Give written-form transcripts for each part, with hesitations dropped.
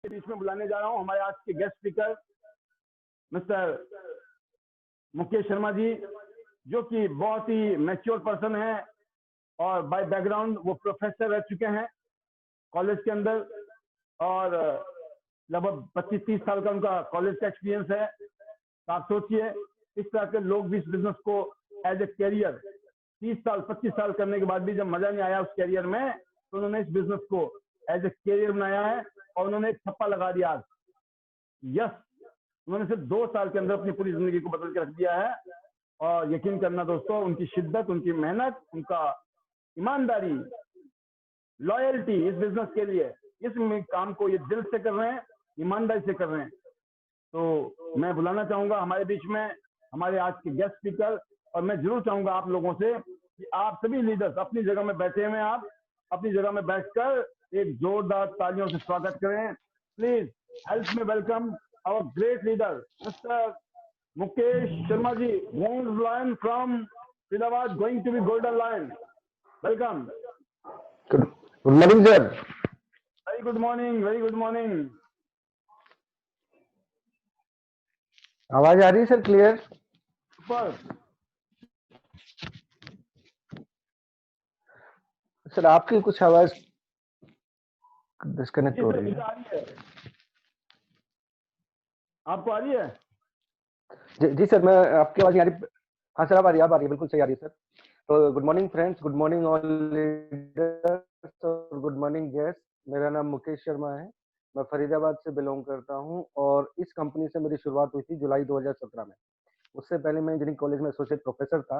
बीच में बुलाने जा रहा हूं हमारे आज के guest speaker mister Mukesh Sharma ji, जो कि बहुत ही मैच्योर पर्सन है और बाय बैकग्राउंड वो प्रोफेसर रह चुके हैं कॉलेज के अंदर और लगभग 25-30 साल का उनका कॉलेज का एक्सपीरियंस है। तो आप सोचिए इस तरह के लोग भी इस बिजनेस को एज ए कैरियर 30 साल 25 साल करने के बाद भी जब मजा नहीं आया उस कैरियर में, तो उन्होंने इस बिजनेस को एज ए कैरियर बनाया है और उन्होंने एक छप्पा लगा दिया आज। यस, उन्होंने सिर्फ 2 साल के अंदर अपनी पूरी जिंदगी को बदल के रख दिया है। और यकीन करना दोस्तों, उनकी शिद्दत, उनकी मेहनत, उनका ईमानदारी, लॉयल्टी इस बिजनेस के लिए, इस काम को ये दिल से कर रहे हैं, ईमानदारी से कर रहे हैं। तो मैं बुलाना चाहूंगा हमारे बीच में हमारे आज के गेस्ट स्पीकर, और मैं जरूर चाहूंगा आप लोगों से कि आप सभी लीडर्स अपनी जगह में बैठे हुए, आप अपनी जगह में बैठकर एक जोरदार तालियों से स्वागत करें। Please help me welcome our great leader mister Mukesh Sharma ji, bronze lion from फिलाबाद, going to be golden lion. Welcome. Good morning sir. Very good morning, very good morning. आवाज आ रही है सर क्लियर? सुपर। सर आपकी कुछ आवाज डिस्कनेक्ट हो रही है। आपको आ रही है? जी सर, मैं आपकी आवाज नहीं आ रही। हाँ सर, आप आ रही है, बिल्कुल सही आ रही है सर। तो good morning friends, good morning all leaders और गुड मॉर्निंग गेस्ट। मेरा नाम मुकेश शर्मा है, मैं फरीदाबाद से बिलोंग करता हूं और इस कंपनी से मेरी शुरुआत हुई थी जुलाई 2017 में। उससे पहले मैं इंजीनियरिंग कॉलेज में एसोसिएट प्रोफेसर था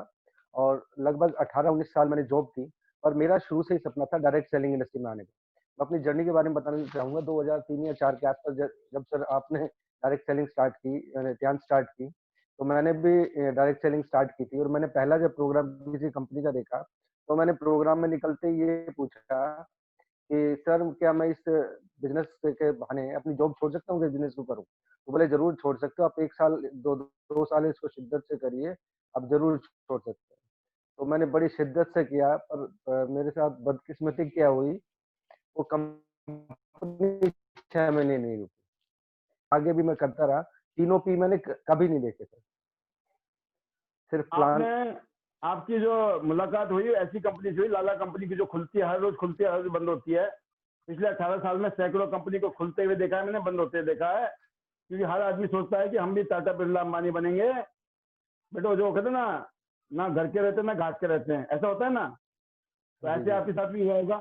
और लगभग 18-19 साल मैंने जॉब की। और मेरा शुरू से ही सपना था डायरेक्ट सेलिंग इंडस्ट्री में आने का। मैं अपनी जर्नी के बारे में बताना चाहूंगा। 2003 या 4 के आसपास जब सर आपने डायरेक्ट सेलिंग स्टार्ट की, ध्यान स्टार्ट की, तो मैंने भी डायरेक्ट सेलिंग स्टार्ट की थी। और मैंने पहला जब प्रोग्राम किसी कंपनी का देखा, तो मैंने प्रोग्राम में निकलते ही ये पूछा कि सर क्या मैं इस बिजनेस के बहाने अपनी जॉब छोड़ सकता हूँ, बिजनेस को करूँ? तो बोले जरूर छोड़ सकते हो, आप 1 साल 2 साल इसको शिद्दत से करिए, आप जरूर छोड़ सकते हैं। तो मैंने बड़ी शिद्दत से किया, पर मेरे साथ बदकिस्मती क्या हुई, वो कंपनी 6 महीने नहीं रुकी। आगे भी मैं करता रहा, तीनों पी मैंने कभी नहीं देखे थे, सिर्फ प्लान। आपकी जो मुलाकात हुई ऐसी कंपनी से हुई, लाला कंपनी की, जो खुलती है हर रोज, खुलती है हर रोज बंद होती है। पिछले 18 साल में सैकड़ों कंपनी को खुलते हुए देखा है मैंने, बंद होते हुए देखा है। क्योंकि हर आदमी सोचता है कि हम भी टाटा बिरला अंबानी बनेंगे। बेटो जो कहते ना घर के रहते ना घाट के रहते हैं, ऐसा होता है ना। तो ऐसे आपके साथ भी हुआ होगा।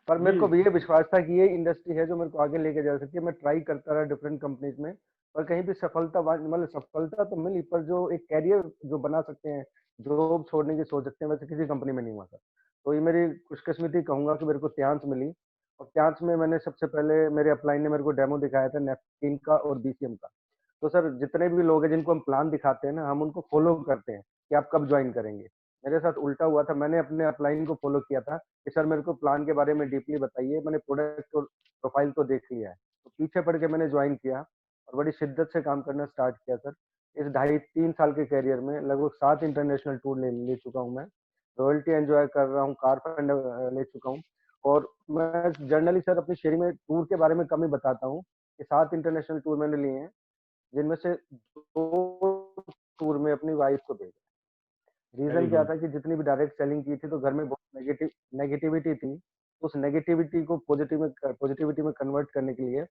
पर मेरे को भी ये विश्वास था कि ये इंडस्ट्री है जो मेरे को आगे लेके जा सकती है। मैं ट्राई करता रहा डिफरेंट कंपनीज में, पर कहीं भी सफलता तो मिली, पर जो एक कैरियर जो बना सकते हैं, जॉब छोड़ने की सोच सकते हैं, वैसे किसी कंपनी में नहीं हुआ था। तो ये मेरी खुशकिस्मती कहूंगा कि मेरे को चांस मिली। और चांस में मैंने सबसे पहले, मेरे अपलाइन ने मेरे को डेमो दिखाया था नैपकिन का और बीसीएम का। तो सर जितने भी लोग हैं जिनको हम प्लान दिखाते हैं ना, हम उनको फॉलो करते हैं कि आप कब ज्वाइन करेंगे। मेरे साथ उल्टा हुआ था, मैंने अपने अपलाइन को फॉलो किया था कि सर मेरे को प्लान के बारे में डीपली बताइए। मैंने प्रोडक्ट और प्रोफाइल तो देख लिया है, तो पीछे पड़ के मैंने ज्वाइन किया और बड़ी शिद्दत से काम करना स्टार्ट किया सर। इस 2.5-3 साल के कैरियर में लगभग 7 इंटरनेशनल टूर ले चुका हूँ मैं, रॉयल्टी एंजॉय कर रहा हूँ, कार फंड ले चुका हूँ। और मैं जनरली सर अपनी शेयरिंग में टूर के बारे में कम ही बताता हूँ कि 7 इंटरनेशनल टूर मैंने लिए हैं, जिनमें से 2 टूर में अपनी वाइफ को भेजा। रीजन क्या था कि जितनी भी डायरेक्ट सेलिंग की थी तो घर में बहुत नेगेटिविटी थी। उस नेगेटिविटी को पॉजिटिविटी में कन्वर्ट करने के लिए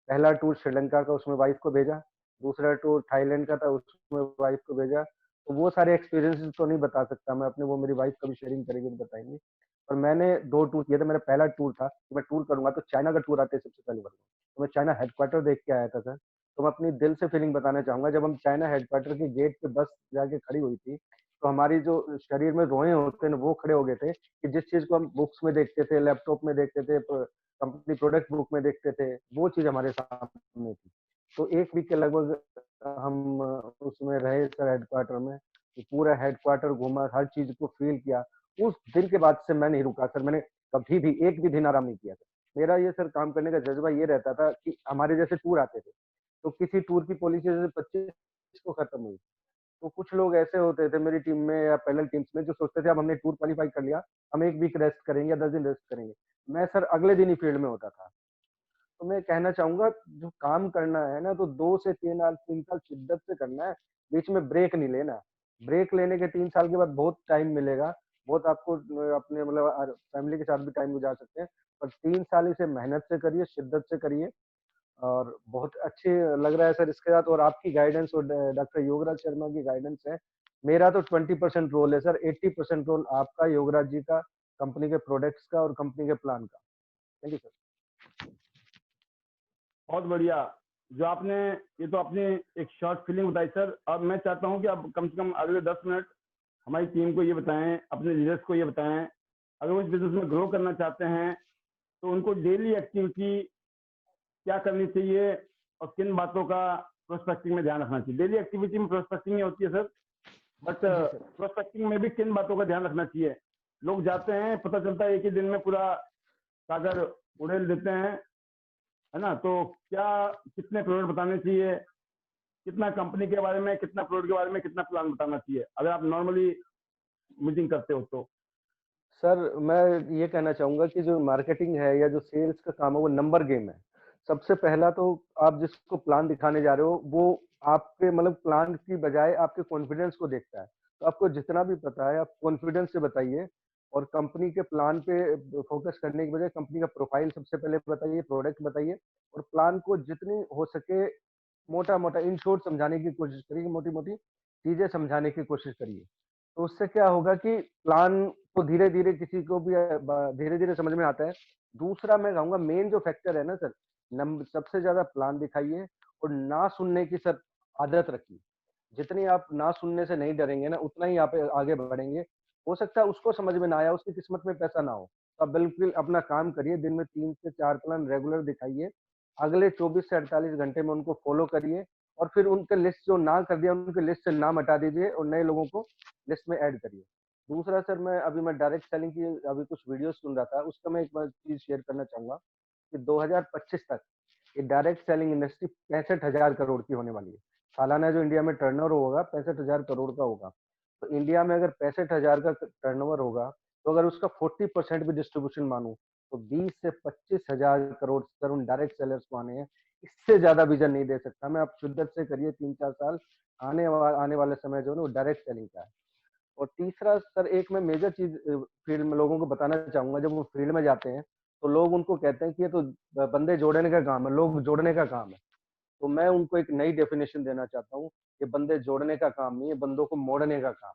पहला टूर श्रीलंका का, उसमें वाइफ को भेजा। दूसरा टूर थाईलैंड का था, उसमें वाइफ को भेजा। तो वो सारे एक्सपीरियंसेस तो नहीं बता सकता मैं अपने, वो मेरी वाइफ कभी शेयरिंग करेगी तो बताएंगे। और मैंने 2 टूर किए थे। मेरा पहला टूर था कि मैं टूर करूंगा तो चाइना का टूर आते सबसे पहले बार, तो मैं चाइना हेडक्वार्टर देख के आया था सर। तो मैं अपनी दिल से फीलिंग बताना चाहूंगा, जब हम चाइना हेडक्वार्टर के गेट पे बस जाके खड़ी हुई थी, तो हमारी जो शरीर में रोए होते हैं वो खड़े हो गए थे कि जिस चीज को हम बुक्स में देखते थे, लैपटॉप में देखते थे, कंपनी प्रोडक्ट बुक में देखते थे, वो चीज हमारे सामने थी। तो 1 वीक के लगभग हम उसमें रहे सर हेडक्वार्टर में। तो पूरा हेडक्वार्टर घूमा, हर चीज को फील किया। उस दिन के बाद से मैं नहीं रुका सर, मैंने कभी भी 1 भी दिन आराम नहीं किया सर। मेरा ये सर काम करने का जज्बा ये रहता था कि हमारे जैसे टूर आते थे, तो किसी टूर की पॉलिसी जैसे 25 को खत्म हुई, तो कुछ लोग ऐसे होते थे मेरी टीम में या पैरेलल टीम्स में जो सोचते थे अब हमने टूर क्वालिफाई कर लिया, हम 1 वीक रेस्ट करेंगे या 10 दिन रेस्ट करेंगे। मैं सर अगले दिन ही फील्ड में होता था। तो मैं कहना चाहूँगा जो काम करना है ना तो 2 से 3 साल शिद्दत से करना है, बीच में ब्रेक नहीं लेना। ब्रेक लेने के 3 साल के बाद बहुत टाइम मिलेगा, बहुत आपको अपने मतलब फैमिली के साथ भी टाइम गुज़ार सकते हैं, पर 3 साल इसे मेहनत से करिए, शिद्दत से करिए और बहुत अच्छे लग रहा है सर इसके साथ और आपकी गाइडेंस और डॉक्टर योगराज शर्मा की गाइडेंस है। मेरा तो 20% रोल है सर, 80% रोल आपका, योगराज जी का, कंपनी के प्रोडक्ट्स का और कंपनी के प्लान का। Thank you sir. बहुत बढ़िया। जो आपने ये तो अपनी एक शॉर्ट फीलिंग बताई सर। अब मैं चाहता हूँ कि आप कम से कम अगले 10 मिनट हमारी टीम को ये बताएं, अपने लीडर्स को ये बताएं, अगर वो इस बिजनेस में ग्रो करना चाहते हैं तो उनको डेली एक्टिविटी क्या करनी चाहिए और किन बातों का प्रोस्पेक्टिंग में ध्यान रखना चाहिए। डेली एक्टिविटी में प्रोस्पेक्टिंग ही होती है सर, बट जी सर। प्रोस्पेक्टिंग में भी किन बातों का ध्यान रखना चाहिए। लोग जाते हैं, पता चलता है एक ही दिन में पूरा सागर उड़ेल देते हैं, है ना। तो क्या कितने प्रोडक्ट बताने चाहिए, कितना कंपनी के बारे में, कितना प्रोडक्ट के बारे में, कितना प्लान बताना चाहिए अगर आप नॉर्मली मीटिंग करते हो तो। सर मैं ये कहना चाहूँगा कि जो मार्केटिंग है या जो सेल्स का काम है वो नंबर गेम है। सबसे पहला तो आप जिसको प्लान दिखाने जा रहे हो वो आपके मतलब प्लान की बजाय आपके कॉन्फिडेंस को देखता है। तो आपको जितना भी पता है आप कॉन्फिडेंस से बताइए और कंपनी के प्लान पे फोकस करने की बजाय कंपनी का प्रोफाइल सबसे पहले बताइए, प्रोडक्ट बताइए और प्लान को जितनी हो सके मोटा-मोटा इन शॉर्ट समझाने की कोशिश करिए, मोटी-मोटी चीज़ें समझाने की कोशिश करिए। तो उससे क्या होगा कि प्लान तो धीरे-धीरे किसी को भी धीरे-धीरे समझ में आता है। दूसरा मैं कहूँगा मेन जो फैक्टर है ना सर, नम सबसे ज़्यादा प्लान दिखाइए और ना सुनने की सर आदत रखिए। जितनी आप ना सुनने से नहीं डरेंगे ना, उतना ही आप आगे बढ़ेंगे। हो सकता है उसको समझ में ना आया, उसकी किस्मत में पैसा ना हो। तो आप बिल्कुल अपना काम करिए, दिन में 3 से 4 प्लान रेगुलर दिखाइए। अगले 24 से 48 घंटे में उनको फॉलो करिए और फिर उनके लिस्ट जो ना कर दिया, उनके लिस्ट से नाम हटा दीजिए और नए लोगों को लिस्ट में ऐड करिए। दूसरा सर मैं डायरेक्ट सेलिंग की अभी कुछ वीडियोज़ सुन रहा था, उसका मैं एक बार चीज़ शेयर करना चाहूँगा कि 2025 तक ये डायरेक्ट सेलिंग इंडस्ट्री 65,000 करोड़ की होने वाली है। सालाना जो इंडिया में टर्नओवर होगा 65,000 करोड़ का होगा। तो इंडिया में अगर 65,000 का टर्नओवर होगा, तो अगर उसका 40% भी डिस्ट्रीब्यूशन मानूँ, तो 20 से 25,000 करोड़ सर उन डायरेक्ट सेलर्स को आने हैं। इससे ज़्यादा विज़न नहीं दे सकता मैं। आप शिद्दत से करिए 3-4 साल, आने वाला समय जो है ना वो डायरेक्ट सेलिंग का है। और तीसरा सर एक मैं मेजर चीज़ फील्ड में लोगों को बताना चाहूँगा, जब वो फील्ड में जाते हैं, तो लोग उनको कहते हैं कि ये तो बंदे जोड़ने का काम है, लोग जोड़ने का काम है। तो मैं उनको एक नई डेफिनेशन देना चाहता हूँ, ये बंदे जोड़ने का काम नहीं है, बंदों को मोड़ने का काम।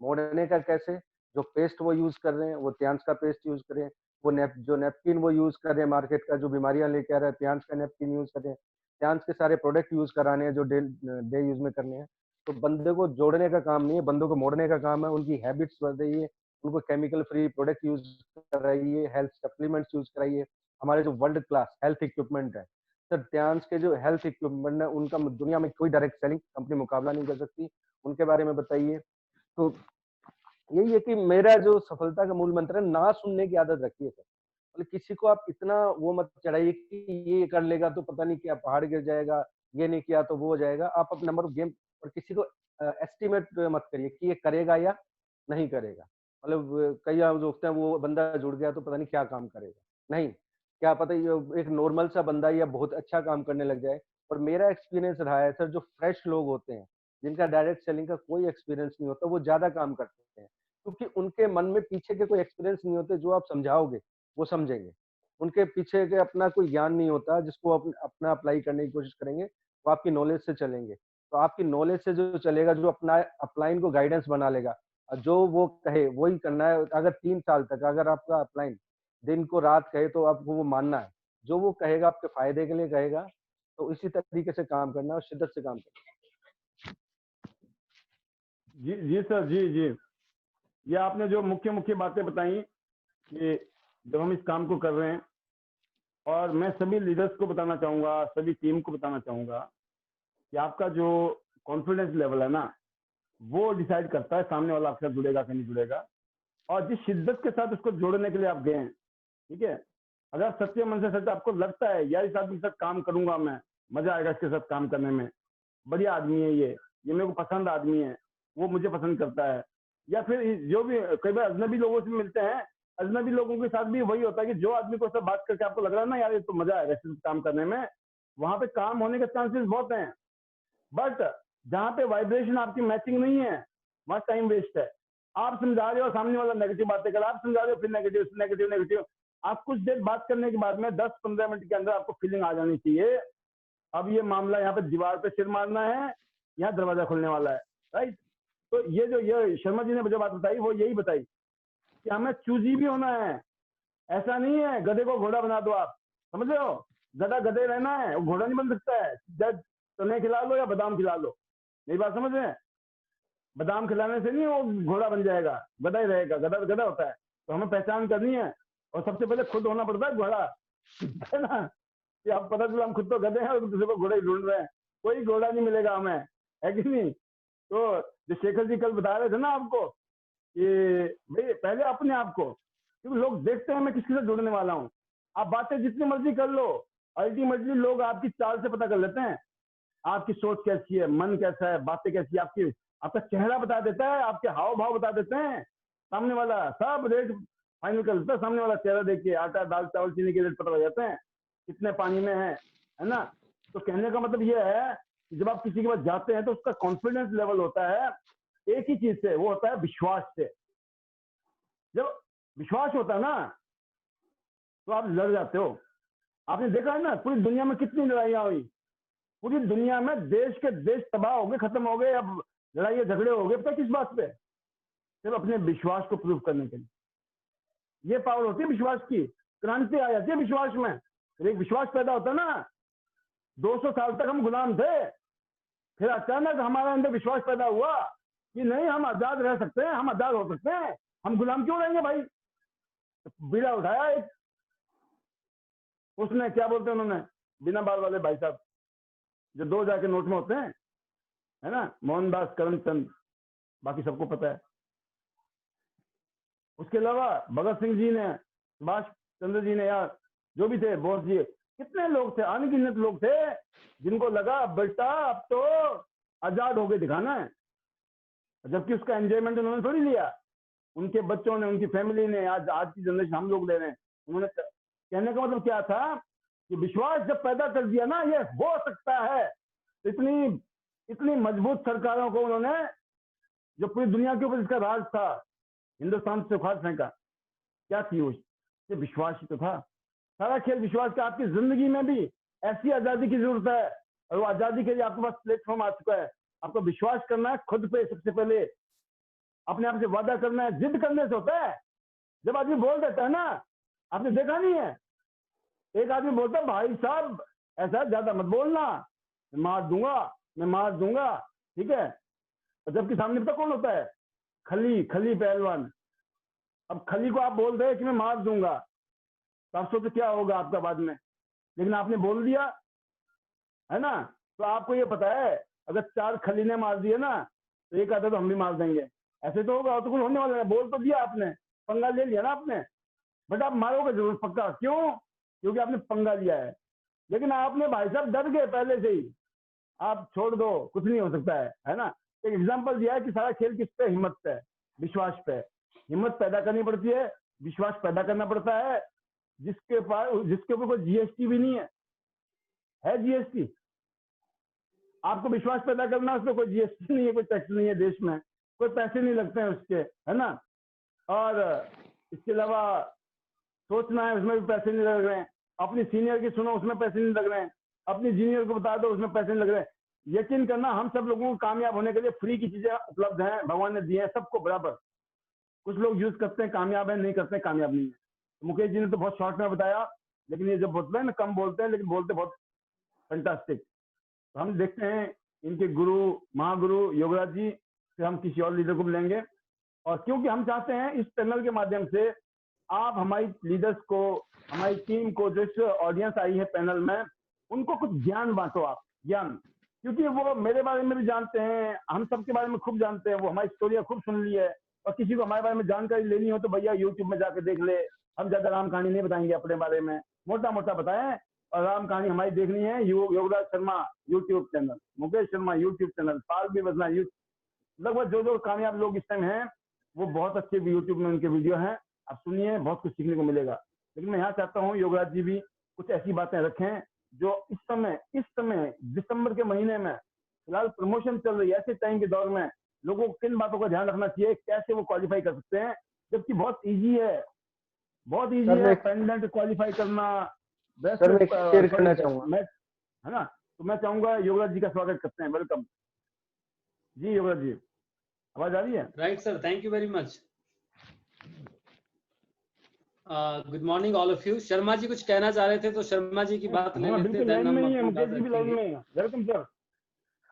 मोड़ने का कैसे? जो पेस्ट वो यूज़ कर रहे हैं, वो प्याज का पेस्ट यूज़ करें, वो जो नैपकिन वो यूज़ कर रहे हैं मार्केट का जो बीमारियाँ लेके आ रहा है, प्याज का नैपकिन यूज़ करें, प्याज के सारे प्रोडक्ट यूज़ कराने हैं जो डे यूज़ में करने हैं। तो बंदे को जोड़ने का काम नहीं है, बंदों को मोड़ने का काम है, उनकी हैबिट्स बदलिए, उनको केमिकल फ्री प्रोडक्ट यूज़ कराइए, हेल्थ सप्लीमेंट्स यूज़ कराइए। हमारे जो वर्ल्ड क्लास हेल्थ इक्विपमेंट है, सर प्याज के जो हेल्थ इक्विपमेंट है, उनका दुनिया में कोई डायरेक्ट सेलिंग कंपनी मुकाबला नहीं कर सकती, उनके बारे में बताइए। तो यही है कि मेरा जो सफलता का मूल मंत्र है, ना सुनने की आदत रखिए सर। मतलब किसी को आप इतना वो मत चढ़ाइए कि ये कर लेगा तो पता नहीं क्या पहाड़ गिर जाएगा, ये नहीं किया तो वो हो जाएगा। आप अपना नंबर ऑफ गेम और किसी को एस्टिमेट मत करिए कि ये करेगा या नहीं करेगा। मतलब कई आप सोचते हैं वो बंदा जुड़ गया तो पता नहीं क्या काम करेगा। नहीं, क्या पता ये एक नॉर्मल सा बंदा या बहुत अच्छा काम करने लग जाए। और मेरा एक्सपीरियंस रहा है सर, जो फ्रेश लोग होते हैं, जिनका डायरेक्ट सेलिंग का कोई एक्सपीरियंस नहीं होता, वो ज़्यादा काम करते हैं। क्योंकि उनके मन में पीछे के कोई एक्सपीरियंस नहीं होते, जो आप समझाओगे, वो समझेंगे। उनके पीछे के अपना कोई ज्ञान नहीं होता, जिसको अपना अप्लाई करने की कोशिश करेंगे, वो आपकी नॉलेज से चलेंगे। तो आपकी नॉलेज से जो चलेगा, जो अपना अपलाइन को गाइडेंस बना लेगा और जो वो कहे, वही करना है। अगर 3 साल तक अगर आपका अपलाइन दिन को रात कहे, तो आपको वो मानना है। जो वो कहेगा आपके फ़ायदे के लिए कहेगा, तो इसी तरीके से काम करना है और शिद्दत से काम करना है। जी जी सर, जी जी। ये आपने जो मुख्य मुख्य बातें बताई कि जब हम इस काम को कर रहे हैं, और मैं सभी लीडर्स को बताना चाहूंगा, सभी टीम को बताना चाहूंगा कि आपका जो कॉन्फिडेंस लेवल है ना, वो डिसाइड करता है सामने वाला आपसे जुड़ेगा कि नहीं जुड़ेगा। और जिस शिद्दत के साथ उसको जोड़ने के लिए आप गए हैं, ठीक है, अगर सच्चे मन से सच आपको लगता है यार इस आदमी के साथ काम करूंगा मैं, मजा आएगा इसके साथ काम करने में, बढ़िया आदमी है ये मेरे को पसंद आदमी है, वो मुझे पसंद करता है, या फिर जो भी कई बार अजनबी लोगों से मिलते हैं अजनबी लोगों के साथ भी वही होता है कि जो आदमी को सब बात करके आपको लग रहा है ना यार ये तो मजा है वैसे काम करने में, वहां पे काम होने के चांसेस बहुत हैं। बट जहाँ पे वाइब्रेशन आपकी मैचिंग नहीं है वहां टाइम वेस्ट है। आप समझा रहे हो, सामने वाला नेगेटिव बातें कर, आप समझा रहे हो, फिर नेगेटिव नेगेटिव नेगेटिव। आप कुछ देर बात करने के बाद में 10-15 मिनट के अंदर आपको फीलिंग आ जानी चाहिए अब ये मामला यहाँ पे दीवार पे सिर मारना है, यहाँ दरवाजा खुलने वाला है, राइट। तो ये जो ये शर्मा जी ने जो बात बताई वो यही बताई कि हमें चूजी भी होना है। ऐसा नहीं है गधे को घोड़ा बना दो, आप समझ रहे हो, गधा गधे रहना है, वो घोड़ा नहीं बन सकता है। जब चने खिला लो या बादाम खिला लो, मेरी बात समझ रहे हैं। बादाम खिलाने से नहीं वो घोड़ा बन जाएगा, गधा ही रहेगा, गधा गधा होता है। तो हमें पहचान करनी है और सबसे पहले खुद होना पड़ता है घोड़ा, है ना। कि आप पता चला हम खुद तो गधे हैं और दूसरे को घोड़े ढूंढ रहे हैं, कोई घोड़ा नहीं मिलेगा हमें, है कि नहीं। तो जो शेखर जी कल बता रहे थे ना आपको कि भाई पहले अपने आप को, क्योंकि लोग देखते हैं मैं किसके साथ जुड़ने वाला हूँ। आप बातें जितनी मर्जी कर लो, अल्टीमेटली लोग आपकी चाल से पता कर लेते हैं आपकी सोच कैसी है, मन कैसा है, बातें कैसी है, आपकी आपका चेहरा बता देता है, आपके हाव भाव बता देते हैं। सामने वाला सब रेट फाइनल कर देता है, सामने वाला चेहरा देख के आटा दाल चावल चीनी के रेट पता लग जाते हैं कितने पानी में है ना। तो कहने का मतलब ये है कि जब आप किसी के पास जाते हैं तो उसका कॉन्फिडेंस लेवल होता है एक ही चीज से, वो होता है विश्वास से। जब विश्वास होता है ना तो आप लड़ जाते हो। आपने देखा है ना पूरी दुनिया में कितनी लड़ाइयां हुई, पूरी दुनिया में देश के देश तबाह हो गए, खत्म हो गए, अब लड़ाई झगड़े हो गए, पता किस बात पे? सिर्फ अपने विश्वास को प्रूव करने के लिए। ये पावर होती है विश्वास की, क्रांति आ जाती है विश्वास में। एक विश्वास पैदा होता है ना, 200 साल तक हम गुलाम थे, फिर अचानक हमारे अंदर विश्वास पैदा हुआ कि नहीं हम आजाद रह सकते हैं, हम आजाद हो सकते हैं, हम गुलाम क्यों रहेंगे भाई। बीड़ा उठाया एक, उसने क्या बोलते हैं उन्होंने, बिना बाल वाले भाई साहब जो 2 जाके नोट में होते हैं, है ना, मोहनदास करमचंद, बाकी सबको पता है। उसके अलावा भगत सिंह जी ने, सुभाष चंद्र जी ने, या जो भी थे, बोस जी, कितने लोग थे, अनगिनत लोग थे जिनको लगा बेटा अब तो आजाद होके दिखाना है, जबकि उसका एंजॉयमेंट उन्होंने थोड़ी लिया, उनके बच्चों ने, उनकी फैमिली ने, आज की जनरेशन हम लोग ले रहे हैं। उन्होंने कहने का मतलब क्या था कि विश्वास जब पैदा कर दिया ना ये हो सकता है। इतनी मजबूत सरकारों को उन्होंने, जो पूरी दुनिया के ऊपर इसका राज था, हिंदुस्तान से उखाड़ फेंका, क्या थी वो, ये विश्वास ही तो था। सारा खेल विश्वास का। आपकी जिंदगी में भी ऐसी आजादी की जरूरत है, और वो आजादी के लिए आपके पास प्लेटफॉर्म आ चुका है। आपको विश्वास करना है खुद पे, सबसे पहले अपने आप से वादा करना है। जिद करने से होता है, जब आदमी बोल देता है ना, आपने देखा नहीं है, एक आदमी बोलता है भाई साहब ऐसा ज्यादा मत बोलना, मैं मार दूंगा, ठीक है, और जबकि सामने पता कौन होता है, खली पहलवान। अब खली को आप बोल रहे हैं कि मैं मार दूंगा, तो आप सोचो क्या होगा आपका बाद में, लेकिन आपने बोल दिया, है ना। तो आपको ये पता है अगर 4 खली ने मार दिए ना तो एक आधा तो हम भी मार देंगे, ऐसे तो होगा, तो कुछ होने वाला है। बोल तो दिया आपने, पंगा ले लिया ना आपने, बट आप मारोगे जरूर पक्का। क्यों? क्योंकि आपने पंगा लिया है। लेकिन आपने भाई साहब डर गए पहले से ही, आप छोड़ दो, कुछ नहीं हो सकता है ना। एक एग्जाम्पल दिया है कि सारा खेल किस पे, हिम्मत पे, विश्वास पे। हिम्मत पैदा करनी पड़ती है, विश्वास पैदा करना पड़ता है। जिसके ऊपर कोई जीएसटी भी नहीं है जीएसटी, आपको विश्वास पैदा करना, उसमें कोई जीएसटी नहीं है, कोई टैक्स नहीं है देश में, कोई पैसे नहीं लगते हैं उसके, है ना। और इसके अलावा सोचना है, उसमें भी पैसे नहीं लग रहे हैं। अपनी सीनियर की सुनो, उसमें पैसे नहीं लग रहे हैं। अपनी जूनियर को बता दो, उसमें पैसे नहीं लग रहे हैं। यकीन करना, हम सब लोगों को कामयाब होने के लिए फ्री की चीजें उपलब्ध हैं, भगवान ने दी है सबको बराबर। कुछ लोग यूज करते हैं, कामयाब है, नहीं करते, कामयाब नहीं है। मुकेश जी ने तो बहुत शॉर्ट में बताया, लेकिन ये जब बोलते हैं ना, कम बोलते हैं लेकिन बोलते बहुत फैंटास्टिक। तो हम देखते हैं इनके गुरु, महागुरु योगराज जी, फिर हम किसी और लीडर को लेंगे। और क्योंकि हम चाहते हैं इस पैनल के माध्यम से आप हमारी लीडर्स को, हमारी टीम को, जो ऑडियंस आई है पैनल में, उनको कुछ ज्ञान बांटो आप, ज्ञान। क्योंकि वो मेरे बारे में भी जानते हैं, हम सबके बारे में खूब जानते हैं, वो हमारी स्टोरियां खूब सुन ली है। और किसी को हमारे बारे में जानकारी लेनी हो तो भैया यूट्यूब में जाके देख ले। हम ज्यादा राम कहानी नहीं बताएंगे अपने बारे में, मोटा मोटा बताएं। और राम कहानी हमारी देखनी है Yograj Sharma YouTube channel, Mukesh Sharma YouTube channel, पाल भी बजना, लगभग जो कामयाब लोग इस टाइम हैं वो बहुत अच्छे यूट्यूब में उनके वीडियो हैं। आप सुनिए, बहुत कुछ सीखने को मिलेगा। लेकिन मैं यहाँ चाहता हूँ योगराज जी भी कुछ ऐसी बातें रखें जो इस समय दिसंबर के महीने में फिलहाल प्रमोशन चल रही है, ऐसे टाइम के दौर में लोगों को किन बातों का ध्यान रखना चाहिए, कैसे वो क्वालिफाई कर सकते हैं, जबकि बहुत इजी है, बहुत इजी सर है मैं पेंडेंट क्वालिफाई करना, बेस्ट सर मैं एक चीज शेयर करना चाहूंगा। मैच, है ना। तो मैं चाहूंगा योगराज जी का स्वागत करते हैं, वेलकम जी योगराज जी, आवाज आ रही है? Right sir, thank you very much. Good morning all of you. Sharma ji कुछ कहना चाह रहे थे, तो शर्मा जी की बात ले हाँ लेते बिल्कुल, हैं, लाइन देन में हम ही है, अपनी मुकेश बात जी भी लाइन रखेंगे। में है, वेलकम सर।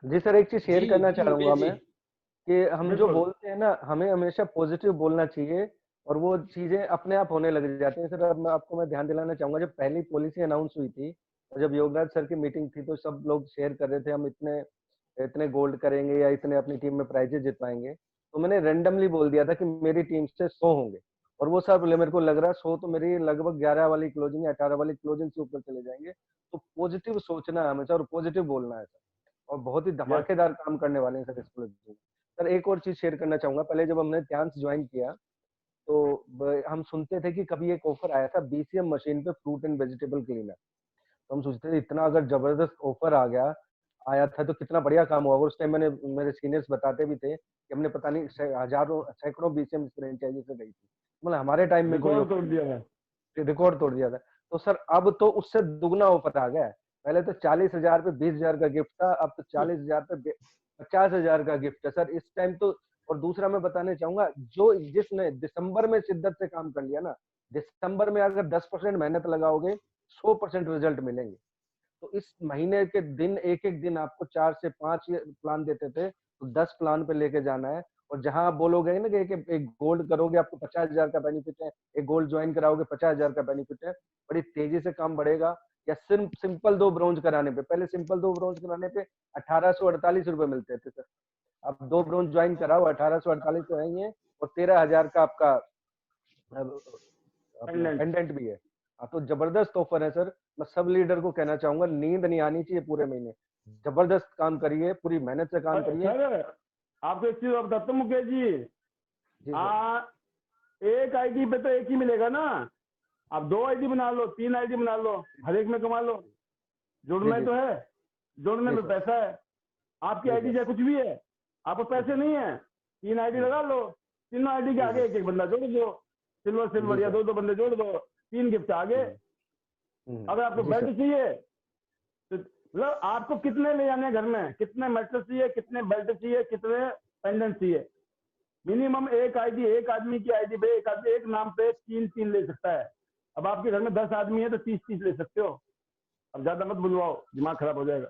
जी सर, एक चीज शेयर करना जी चाहूंगा मुकेश जी। मैं कि हम जो बिल्कुल बोलते हैं ना, हमें हमेशा पॉजिटिव बोलना चाहिए और वो चीजें अपने आप होने लग जाती हैं। सर अब मैं ध्यान दिलाना चाहूंगा, जब पहली पॉलिसी अनाउंस हुई थी और जब योगराज सर की मीटिंग थी तो सब लोग शेयर कर रहे थे हम इतने इतने गोल्ड करेंगे या इतने अपनी टीम में प्राइजेस जितवाएंगे। तो मैंने रेंडमली बोल दिया था कि मेरी टीम से 100 होंगे और वो सब मेरे को लग रहा है 100 तो मेरी लगभग 11 वाली क्लोजिंग 18 वाली क्लोजिंग से ऊपर चले जाएंगे। तो पॉजिटिव सोचना है हमेशा और पॉजिटिव बोलना है सर, और बहुत ही यस धमाकेदार काम करने वाले हैं सर इस प्रोजेक्ट में। सर एक और चीज शेयर करना चाहूंगा, पहले जब हमने ध्यान से ज्वाइन किया तो हम सुनते थे कि कभी एक ऑफर आया था बीसीएम मशीन पे फ्रूट एंड वेजिटेबल क्लीनर। तो हम सोचते थे इतना अगर जबरदस्त ऑफर आ गया आया था तो कितना बढ़िया काम हुआ। उस टाइम मैंने मेरे सीनियर्स बताते भी थे कि हमने पता नहीं हजारों सैकड़ों बीसीएम फ्रेंचाइजी से गई थी, मतलब हमारे टाइम में कोई रिकॉर्ड तोड़ दिया है। रिकॉर्ड तोड़ दिया था। तो सर अब तो उससे दुगना ऑफर आ गया है। पहले तो 40,000 पे 20,000 का गिफ्ट था, अब तो 40,000 पे 50,000 का गिफ्ट है सर इस टाइम तो। और दूसरा मैं बताना चाहूंगा, जो जिसने दिसंबर में शिद्दत से काम कर लिया ना, दिसंबर में अगर 10% मेहनत लगाओगे 100% रिजल्ट मिलेंगे। तो इस महीने के दिन एक एक दिन आपको 4 से 5 प्लान देते थे, तो 10 प्लान पे लेके जाना है। और जहां आप बोलोगे ना कि एक गोल्ड करोगे आपको 50,000 का बेनिफिट है, एक गोल्ड ज्वाइन कराओगे 50,000 का बेनिफिट है, बड़ी तेजी से काम बढ़ेगा। या सिर्फ सिंपल 2 ब्रोंज कराने पे, पहले सिंपल 2 ब्रोंज कराने पे 1848 रुपए मिलते थे सर, अब 2 ब्रोंज ज्वाइन कराओ 1848 तो है ही है, और 13,000 का आपका अपना पेंडेंट पेंडेंट भी है। हाँ, तो जबरदस्त ऑफर है सर। मैं सब लीडर को कहना चाहूंगा, नींद नहीं आनी चाहिए पूरे महीने, जबरदस्त काम करिए, पूरी मेहनत से काम करिए। सर आपको एक चीज बताता हूँ मुकेश जी, जी सर। एक आईडी पे तो एक ही मिलेगा ना, आप 2 आईडी बना लो, 3 आईडी बना लो, हर एक में कमा लो। जुड़ना जी तो सर। है, जोड़ने जी में सर। पैसा है। आपकी जी आईडी सर। चाहे कुछ भी है, आपको पैसे नहीं है, 3 आईडी लगा लो, तीनों आईडी के जी आगे सर। एक एक बंदा जोड़ दो, सिल्वर जी सिल्वर या सर। 2 बंदे जोड़ दो, 3 गिफ्ट आगे। अगर आपको जी सर। बेल्ट चाहिए तो मतलब आपको कितने ले जाने हैं घर में, कितने मेटल चाहिए, कितने बेल्ट चाहिए, कितने पेंडेंट चाहिए, मिनिमम एक आईडी, एक आदमी की आईडी पे एक आदमी एक नाम पे 3 ले सकता है। अब आपके घर में 10 आदमी है तो 30 ले सकते हो। अब ज्यादा मत बुलवाओ, दिमाग खराब हो जाएगा।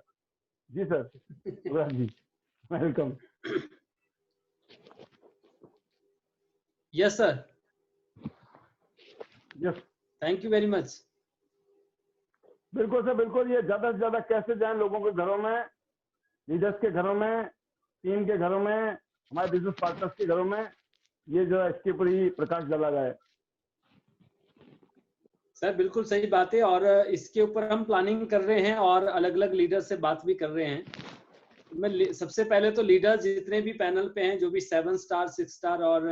जी सर, जी welcome. Yes sir, yes thank you very much. बिल्कुल सर, बिल्कुल। ये ज्यादा से ज्यादा कैसे जाएं लोगों के घरों में, लीडर्स के घरों में, टीम के घरों में, हमारे बिजनेस पार्टनर्स के घरों में, ये जो है इसके ऊपर ही प्रकाश डाला जाए। सर बिल्कुल सही बात है, और इसके ऊपर हम प्लानिंग कर रहे हैं और अलग अलग लीडर से बात भी कर रहे हैं। मैं सबसे पहले तो लीडर जितने भी पैनल पे हैं, जो भी 7 स्टार 6 स्टार और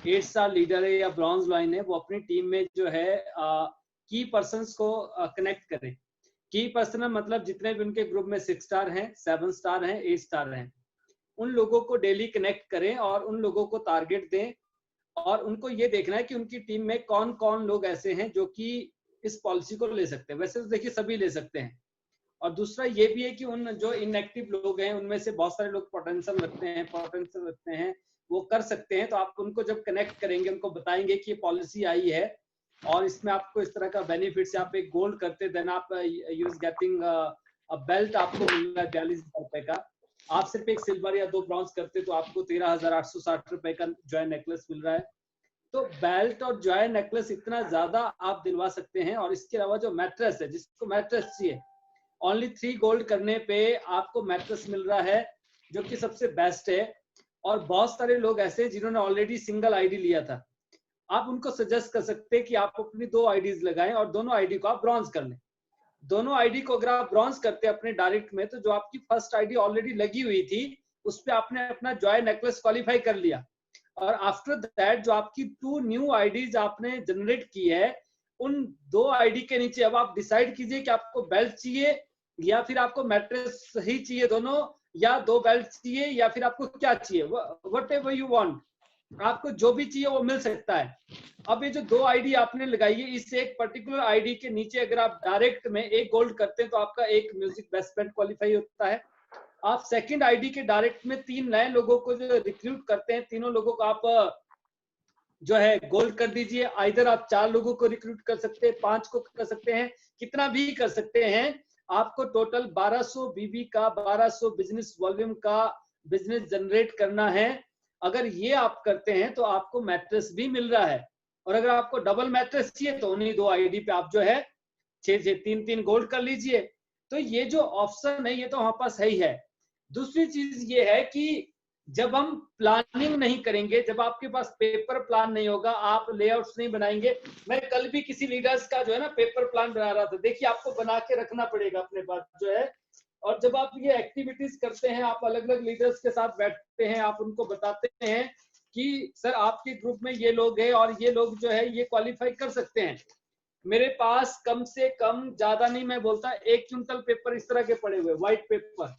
8 स्टार लीडर है या ब्रॉन्ज लाइन है, वो अपनी टीम में जो है की पर्सन्स को कनेक्ट करें। की पर्सन मतलब जितने भी उनके ग्रुप में 6 स्टार हैं, 7 स्टार हैं, 8 स्टार हैं, उन लोगों को डेली कनेक्ट करें और उन लोगों को टारगेट दें। और उनको ये देखना है कि उनकी टीम में कौन कौन लोग ऐसे हैं जो कि इस पॉलिसी को ले सकते हैं। वैसे तो देखिए सभी ले सकते हैं। और दूसरा ये भी है कि उन जो इनएक्टिव लोग हैं उनमें से बहुत सारे लोग पोटेंशियल रखते हैं, वो कर सकते हैं। तो आप उनको जब कनेक्ट करेंगे, उनको बताएंगे कि ये पॉलिसी आई है और इसमें आपको इस तरह का बेनिफिट से आप एक गोल्ड करते, देन आप यूज गेटिंग बेल्ट आपको मिल रहा है 42,000 रुपए का। आप सिर्फ एक सिल्वर या 2 ब्रॉन्ज करते तो आपको 13,860 रुपए का जॉय नेकलेस मिल रहा है। तो बेल्ट और जॉय नेकलेस इतना ज्यादा आप दिलवा सकते हैं। और इसके अलावा जो मैट्रेस है, जिसको मैट्रेस चाहिए, ओनली 3 गोल्ड करने पे आपको मैट्रेस मिल रहा है जो कि सबसे बेस्ट है। और बहुत सारे लोग ऐसे हैं जिन्होंने ऑलरेडी सिंगल आईडी लिया था, आप उनको सजेस्ट कर सकते हैं कि आप अपनी 2 आईडीज लगाएं और दोनों आईडी को आप ब्रॉन्ज कर लें। दोनों आईडी को अगर आप ब्रॉन्ज करते हैं अपने डायरेक्ट में, तो जो आपकी फर्स्ट आईडी ऑलरेडी लगी हुई थी उस पे आपने अपना जॉय नेकलेस क्वालिफाई कर लिया। और आफ्टर दैट जो आपकी 2 न्यू आईडीज आपने जनरेट की है, उन 2 आईडी के नीचे अब आप डिसाइड कीजिए कि आपको बेल्ट चाहिए या फिर आपको मैट्रेस ही चाहिए, दोनों, या 2 बेल्ट चाहिए, या फिर आपको क्या चाहिए, वट एवर यू वांट, आपको जो भी चाहिए वो मिल सकता है। अब ये जो 2 आईडी आपने लगाई है, इस एक पर्टिकुलर आईडी के नीचे अगर आप डायरेक्ट में 1 गोल्ड करते हैं तो आपका 1 म्यूजिक बेस्ट बैंड क्वालिफाई होता है। आप सेकंड आईडी के डायरेक्ट में 3 नए लोगों को जो रिक्रूट करते हैं, तीनों लोगों को आप जो है गोल्ड कर दीजिए। आइदर आप 4 लोगों को रिक्रूट कर सकते हैं, 5 को कर सकते हैं, कितना भी कर सकते हैं। आपको टोटल 1200 बीबी का 1200 बिजनेस वॉल्यूम का बिजनेस जनरेट करना है। अगर ये आप करते हैं तो आपको मैट्रेस भी मिल रहा है, और अगर आपको डबल मैट्रेस चाहिए तो उन्हीं 2 आईडी पे आप जो है 6-3 गोल्ड कर लीजिए। तो ये जो ऑप्शन है ये तो हमारे पास है ही है। दूसरी चीज ये है कि जब हम प्लानिंग नहीं करेंगे, जब आपके पास पेपर प्लान नहीं होगा, आप लेआउट्स नहीं बनाएंगे। मैं कल भी किसी लीडर्स का जो है ना पेपर प्लान बना रहा था। देखिए आपको बना के रखना पड़ेगा अपने पास जो है, और जब आप ये एक्टिविटीज करते हैं, आप अलग अलग लीडर्स के साथ बैठते हैं, आप उनको बताते हैं कि सर आपके ग्रुप में ये लोग हैं और ये लोग जो है ये क्वालिफाई कर सकते हैं। मेरे पास कम से कम, ज्यादा नहीं मैं बोलता, 1 क्विंटल पेपर इस तरह के पड़े हुए, व्हाइट पेपर,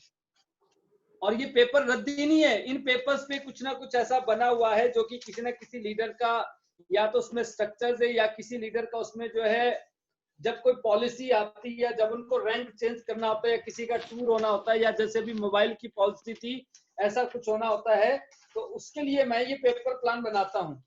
और ये पेपर रद्दी नहीं है। इन पेपर्स पे कुछ ना कुछ ऐसा बना हुआ है जो कि किसी ना किसी लीडर का, या तो उसमें स्ट्रक्चर्स है, या किसी लीडर का उसमें जो है जब कोई पॉलिसी आती है, या जब उनको रैंक चेंज करना होता है, या किसी का टूर होना होता है, या जैसे भी मोबाइल की पॉलिसी थी, ऐसा कुछ होना होता है, तो उसके लिए मैं ये पेपर प्लान बनाता हूँ।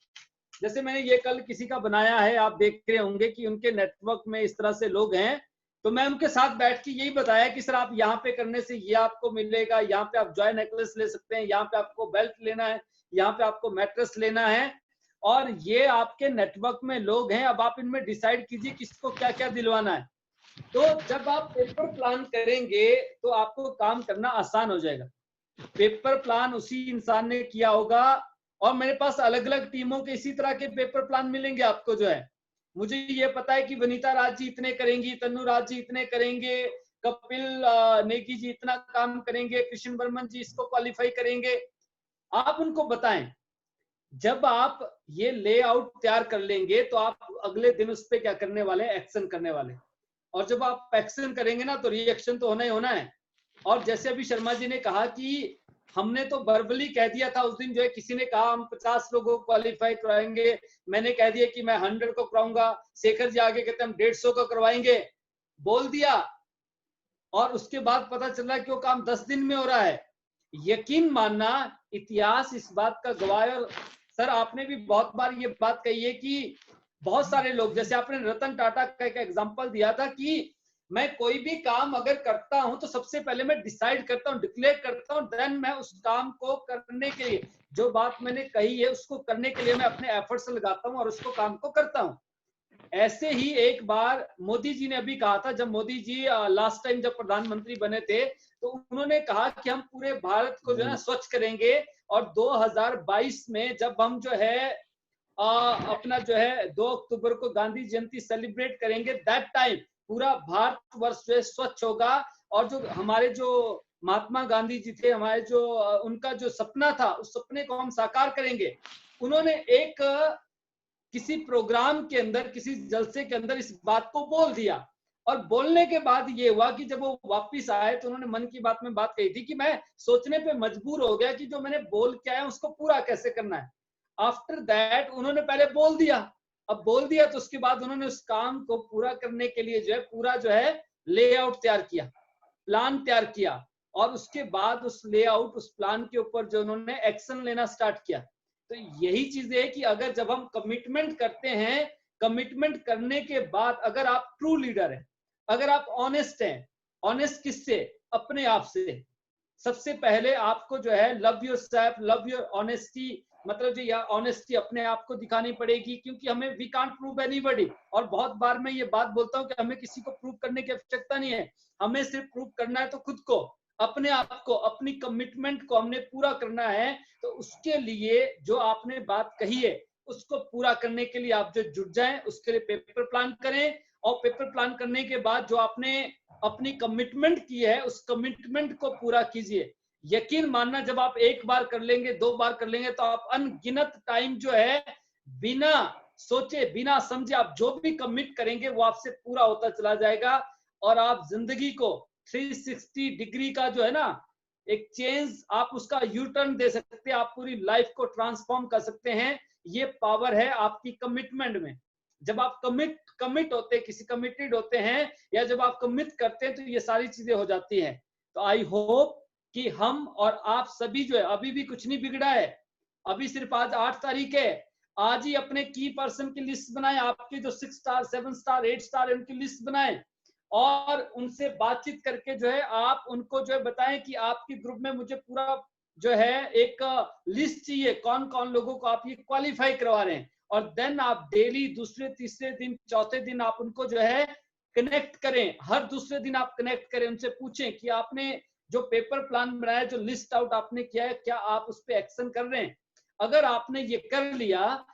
जैसे मैंने ये कल किसी का बनाया है, आप देख रहे होंगे कि उनके नेटवर्क में इस तरह से लोग हैं, तो मैं उनके साथ बैठ के यही बताया कि सर आप यहाँ पे करने से ये आपको मिलेगा, यहाँ पे आप जॉय नेकलेस ले सकते हैं, यहाँ पे आपको बेल्ट लेना है, यहाँ पे आपको मैट्रेस लेना है, और ये आपके नेटवर्क में लोग हैं। अब आप इनमें डिसाइड कीजिए किसको क्या क्या दिलवाना है। तो जब आप पेपर प्लान करेंगे तो आपको काम करना आसान हो जाएगा। पेपर प्लान उसी इंसान ने किया होगा, और मेरे पास अलग अलग टीमों के इसी तरह के पेपर प्लान मिलेंगे आपको जो है। मुझे ये पता है कि वनीता राज जी इतने करेंगी, तन्नू राज जी इतने करेंगे, कपिल नेगी जी इतना काम करेंगे, कृष्ण बर्मन जी इसको क्वालिफाई करेंगे। आप उनको बताएं। जब आप ये लेआउट तैयार कर लेंगे तो आप अगले दिन उस पर क्या करने वाले हैं, एक्शन करने वाले। और जब आप एक्शन करेंगे ना तो रिएक्शन तो होना ही होना है। और जैसे अभी शर्मा जी ने कहा कि हमने तो वर्बली कह दिया था उस दिन, जो है किसी ने कहा हम 50 लोगों को क्वालिफाई कराएंगे, मैंने कह दिया कि मैं 100 को कराऊंगा, शेखर जी आगे कहते हम 150 को करवाएंगे, बोल दिया, और उसके बाद पता चल रहा है कि वो काम 10 दिन में हो रहा है। यकीन मानना, इतिहास इस बात का गवाह है। सर आपने भी बहुत बार ये बात कही है कि बहुत सारे लोग, जैसे आपने रतन टाटा का एक एग्जांपल दिया था कि मैं कोई भी काम अगर करता हूं तो सबसे पहले मैं डिसाइड करता हूं, डिक्लेयर करता हूं, देन मैं उस काम को करने के लिए, जो बात मैंने कही है उसको करने के लिए मैं अपने एफर्ट्स लगाता हूं और उसको काम को करता हूं। ऐसे ही एक बार मोदी जी ने अभी कहा था, जब मोदी जी लास्ट टाइम जब प्रधानमंत्री बने थे, तो उन्होंने कहा कि हम पूरे भारत को जो है स्वच्छ करेंगे, और 2022 में जब हम जो है अपना जो है 2 अक्टूबर को गांधी जयंती सेलिब्रेट करेंगे, दैट टाइम पूरा भारतवर्ष जो है स्वच्छ होगा। और जो हमारे जो महात्मा गांधी जी थे, हमारे जो उनका जो सपना था, उस सपने को हम साकार करेंगे। उन्होंने एक किसी प्रोग्राम के अंदर, किसी जलसे के अंदर इस बात को बोल दिया, और बोलने के बाद ये हुआ कि जब वो वापस आए तो उन्होंने मन की बात में बात कही थी कि मैं सोचने पे मजबूर हो गया कि जो मैंने बोल के आया उसको पूरा कैसे करना है। आफ्टर दैट उन्होंने पहले बोल दिया, अब बोल दिया तो उसके बाद उन्होंने उस काम को पूरा करने के लिए जो है पूरा जो है लेआउट तैयार किया, प्लान तैयार किया, और उसके बाद उस लेआउट, उस प्लान के ऊपर जो उन्होंने एक्शन लेना स्टार्ट किया। तो यही चीज है कि अगर जब हम कमिटमेंट करते हैं, कमिटमेंट करने के बाद अगर आप ट्रू लीडर हैं, अगर आप ऑनेस्ट हैं, ऑनेस्ट किससे, अपने आप से। सबसे पहले आपको जो है love your self, love your honesty, मतलब जो ऑनेस्टी अपने आप को दिखानी पड़ेगी, क्योंकि हमें वी कांट प्रूव एनीबॉडी। और बहुत बार मैं ये बात बोलता हूँ कि हमें किसी को प्रूव करने की आवश्यकता नहीं है, हमें सिर्फ प्रूव करना है तो खुद को, अपने आप को, अपनी कमिटमेंट को हमने पूरा करना है। तो उसके लिए जो आपने बात कही है उसको पूरा करने के लिए आप जो जुट जाएं, उसके लिए पेपर प्लान करें, और पेपर प्लान करने के बाद जो आपने अपनी कमिटमेंट की है उस कमिटमेंट को पूरा कीजिए। यकीन मानना, जब आप एक बार कर लेंगे, 2 बार कर लेंगे, तो आप अनगिनत टाइम जो है बिना सोचे बिना समझे आप जो भी कमिट करेंगे वो आपसे पूरा होता चला जाएगा, और आप जिंदगी को 360 डिग्री का जो है ना एक चेंज, आप उसका यू टर्न दे सकते हैं, आप पूरी लाइफ को ट्रांसफॉर्म कर सकते हैं। ये पावर है आपकी कमिटमेंट में। जब आप कमिट होते हैं, किसी कमिटेड होते हैं, या जब आप कमिट करते हैं, तो ये सारी चीजें हो जाती है। तो आई होप कि हम और आप सभी जो है, अभी भी कुछ नहीं बिगड़ा है, अभी सिर्फ आज 8 तारीख है, आज ही अपने की पर्सन की लिस्ट बनाए, आपके जो 6 स्टार 7 स्टार 8 स्टार उनकी लिस्ट बनाए, और उनसे बातचीत करके जो है आप उनको जो है बताएं कि आपके ग्रुप में मुझे पूरा जो है एक लिस्ट चाहिए, कौन कौन लोगों को आप ये क्वालिफाई करवा रहे हैं, और देन आप डेली दूसरे तीसरे दिन चौथे दिन आप उनको जो है कनेक्ट करें, हर दूसरे दिन आप कनेक्ट करें, उनसे पूछें कि आपने जो पेपर प्लान बनाया, जो लिस्ट आउट आपने किया है, क्या आप उस पर एक्शन कर रहे हैं। अगर आपने ये कर लिया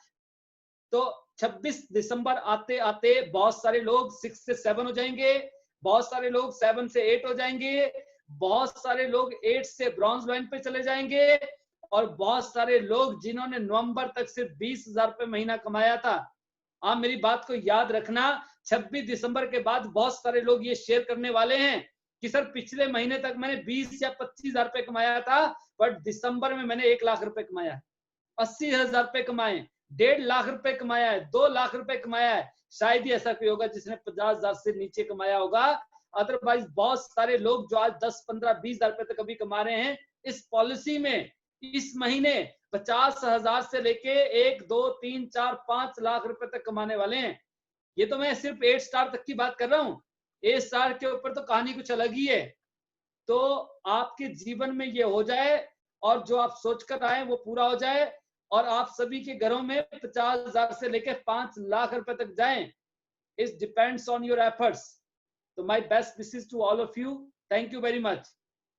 तो 26 दिसंबर आते आते बहुत सारे लोग 6 से 7 हो जाएंगे, बहुत सारे लोग 7 से 8 हो जाएंगे, बहुत सारे लोग 8 से ब्रॉन्ज लाइन पे चले जाएंगे, और बहुत सारे लोग जिन्होंने नवंबर तक सिर्फ 20,000 रुपए महीना कमाया था, आप मेरी बात को याद रखना, 26 दिसंबर के बाद बहुत सारे लोग ये शेयर करने वाले हैं कि सर पिछले महीने तक मैंने 20 या 25,000 रुपए कमाया था, बट दिसंबर में मैंने 1 लाख रुपए कमाया है, 80,000 रुपए कमाए, 1.5 लाख रुपए कमाया है, 2 लाख रुपए कमाया है। शायद ही ऐसा कोई होगा जिसने 50,000 से नीचे कमाया होगा। अदरवाइज बहुत सारे लोग जो आज 10, 15, 20,000 रुपए तक अभी कमा रहे हैं, इस पॉलिसी में इस महीने 50,000 से लेके 1, 2, 3, 4, 5 लाख रुपए तक कमाने वाले हैं। ये तो मैं सिर्फ 8 स्टार तक की बात कर रहा हूँ, 8 स्टार के ऊपर तो कहानी कुछ अलग ही है। तो आपके जीवन में ये हो जाए, और जो आप सोचकर आए वो पूरा हो जाए, और आप सभी के घरों में 50,000 से लेकर 5 लाख रुपए तक जाएं। It depends on your efforts. तो my best wishes to all of you, thank you very much.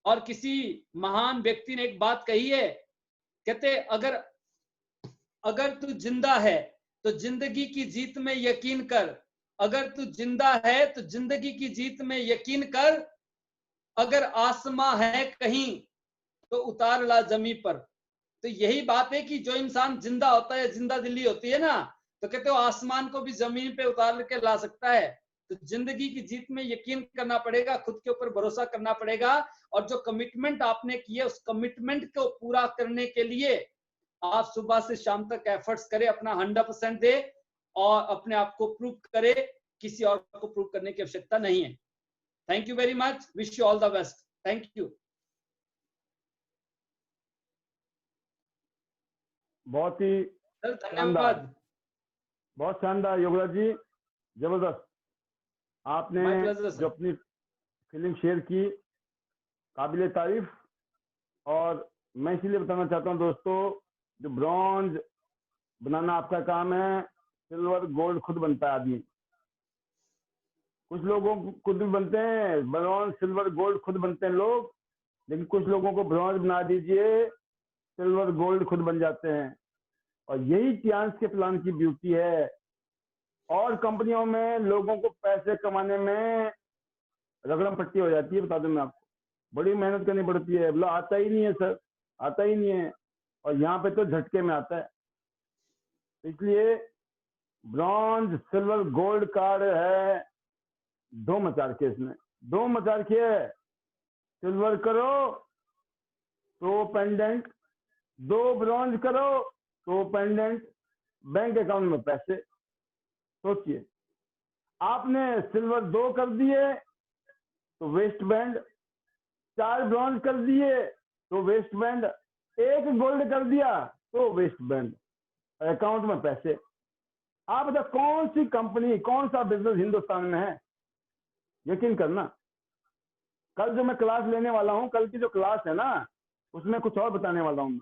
और किसी महान व्यक्ति ने एक बात कही है, कहते अगर तू जिंदा है तो जिंदगी की जीत में यकीन कर, अगर तू जिंदा है तो जिंदगी की जीत में यकीन कर, अगर आसमां है कहीं तो उतार ला जमी पर। तो यही बात है कि जो इंसान जिंदा होता है, जिंदा दिली होती है ना, तो कहते हो आसमान को भी जमीन पे उतार के ला सकता है। तो जिंदगी की जीत में यकीन करना पड़ेगा, खुद के ऊपर भरोसा करना पड़ेगा, और जो कमिटमेंट आपने की है उस कमिटमेंट को पूरा करने के लिए आप सुबह से शाम तक एफर्ट्स करें, अपना 100% दे, और अपने आप को प्रूव करे, किसी और को प्रूव करने की आवश्यकता नहीं है। Thank you very much, wish you all the best, thank you. बहुत ही धन्यवाद, बहुत शानदार योगराज जी, जबरदस्त। आपने जो अपनी फीलिंग शेयर की, काबिले तारीफ। और मैं इसीलिए बताना चाहता हूँ दोस्तों, जो ब्रॉन्ज बनाना आपका काम है, सिल्वर गोल्ड खुद बनता है आदमी। कुछ लोगों को खुद भी बनते हैं, ब्रॉन्ज सिल्वर गोल्ड खुद बनते हैं लोग, लेकिन कुछ लोगों को ब्रॉन्ज बना दीजिए, सिल्वर गोल्ड खुद बन जाते हैं। और यही चांस के प्लान की ब्यूटी है। और कंपनियों में लोगों को पैसे कमाने में रगड़म पट्टी हो जाती है, बता दूं मैं आपको, बड़ी मेहनत करनी पड़ती है, बोला आता ही नहीं है सर, आता ही नहीं है, और यहाँ पे तो झटके में आता है। इसलिए ब्रॉन्ज सिल्वर गोल्ड कार्ड है, 2 मचार के, इसमें 2 मचार के है। सिल्वर करो तो पेंडेंट, 2 ब्रॉन्ज करो तो पेंडेंट, बैंक अकाउंट में पैसे। सोचिए, आपने सिल्वर 2 कर दिए तो वेस्ट बैंड, 4 ब्रॉन्ज कर दिए तो वेस्ट बैंड, 1 गोल्ड कर दिया तो वेस्ट बैंड, अकाउंट में पैसे। आप बताओ कौन सी कंपनी, कौन सा बिजनेस हिंदुस्तान में है? यकीन करना, कल जो मैं क्लास लेने वाला हूं, कल की जो क्लास है ना, उसमें कुछ और बताने वाला हूं।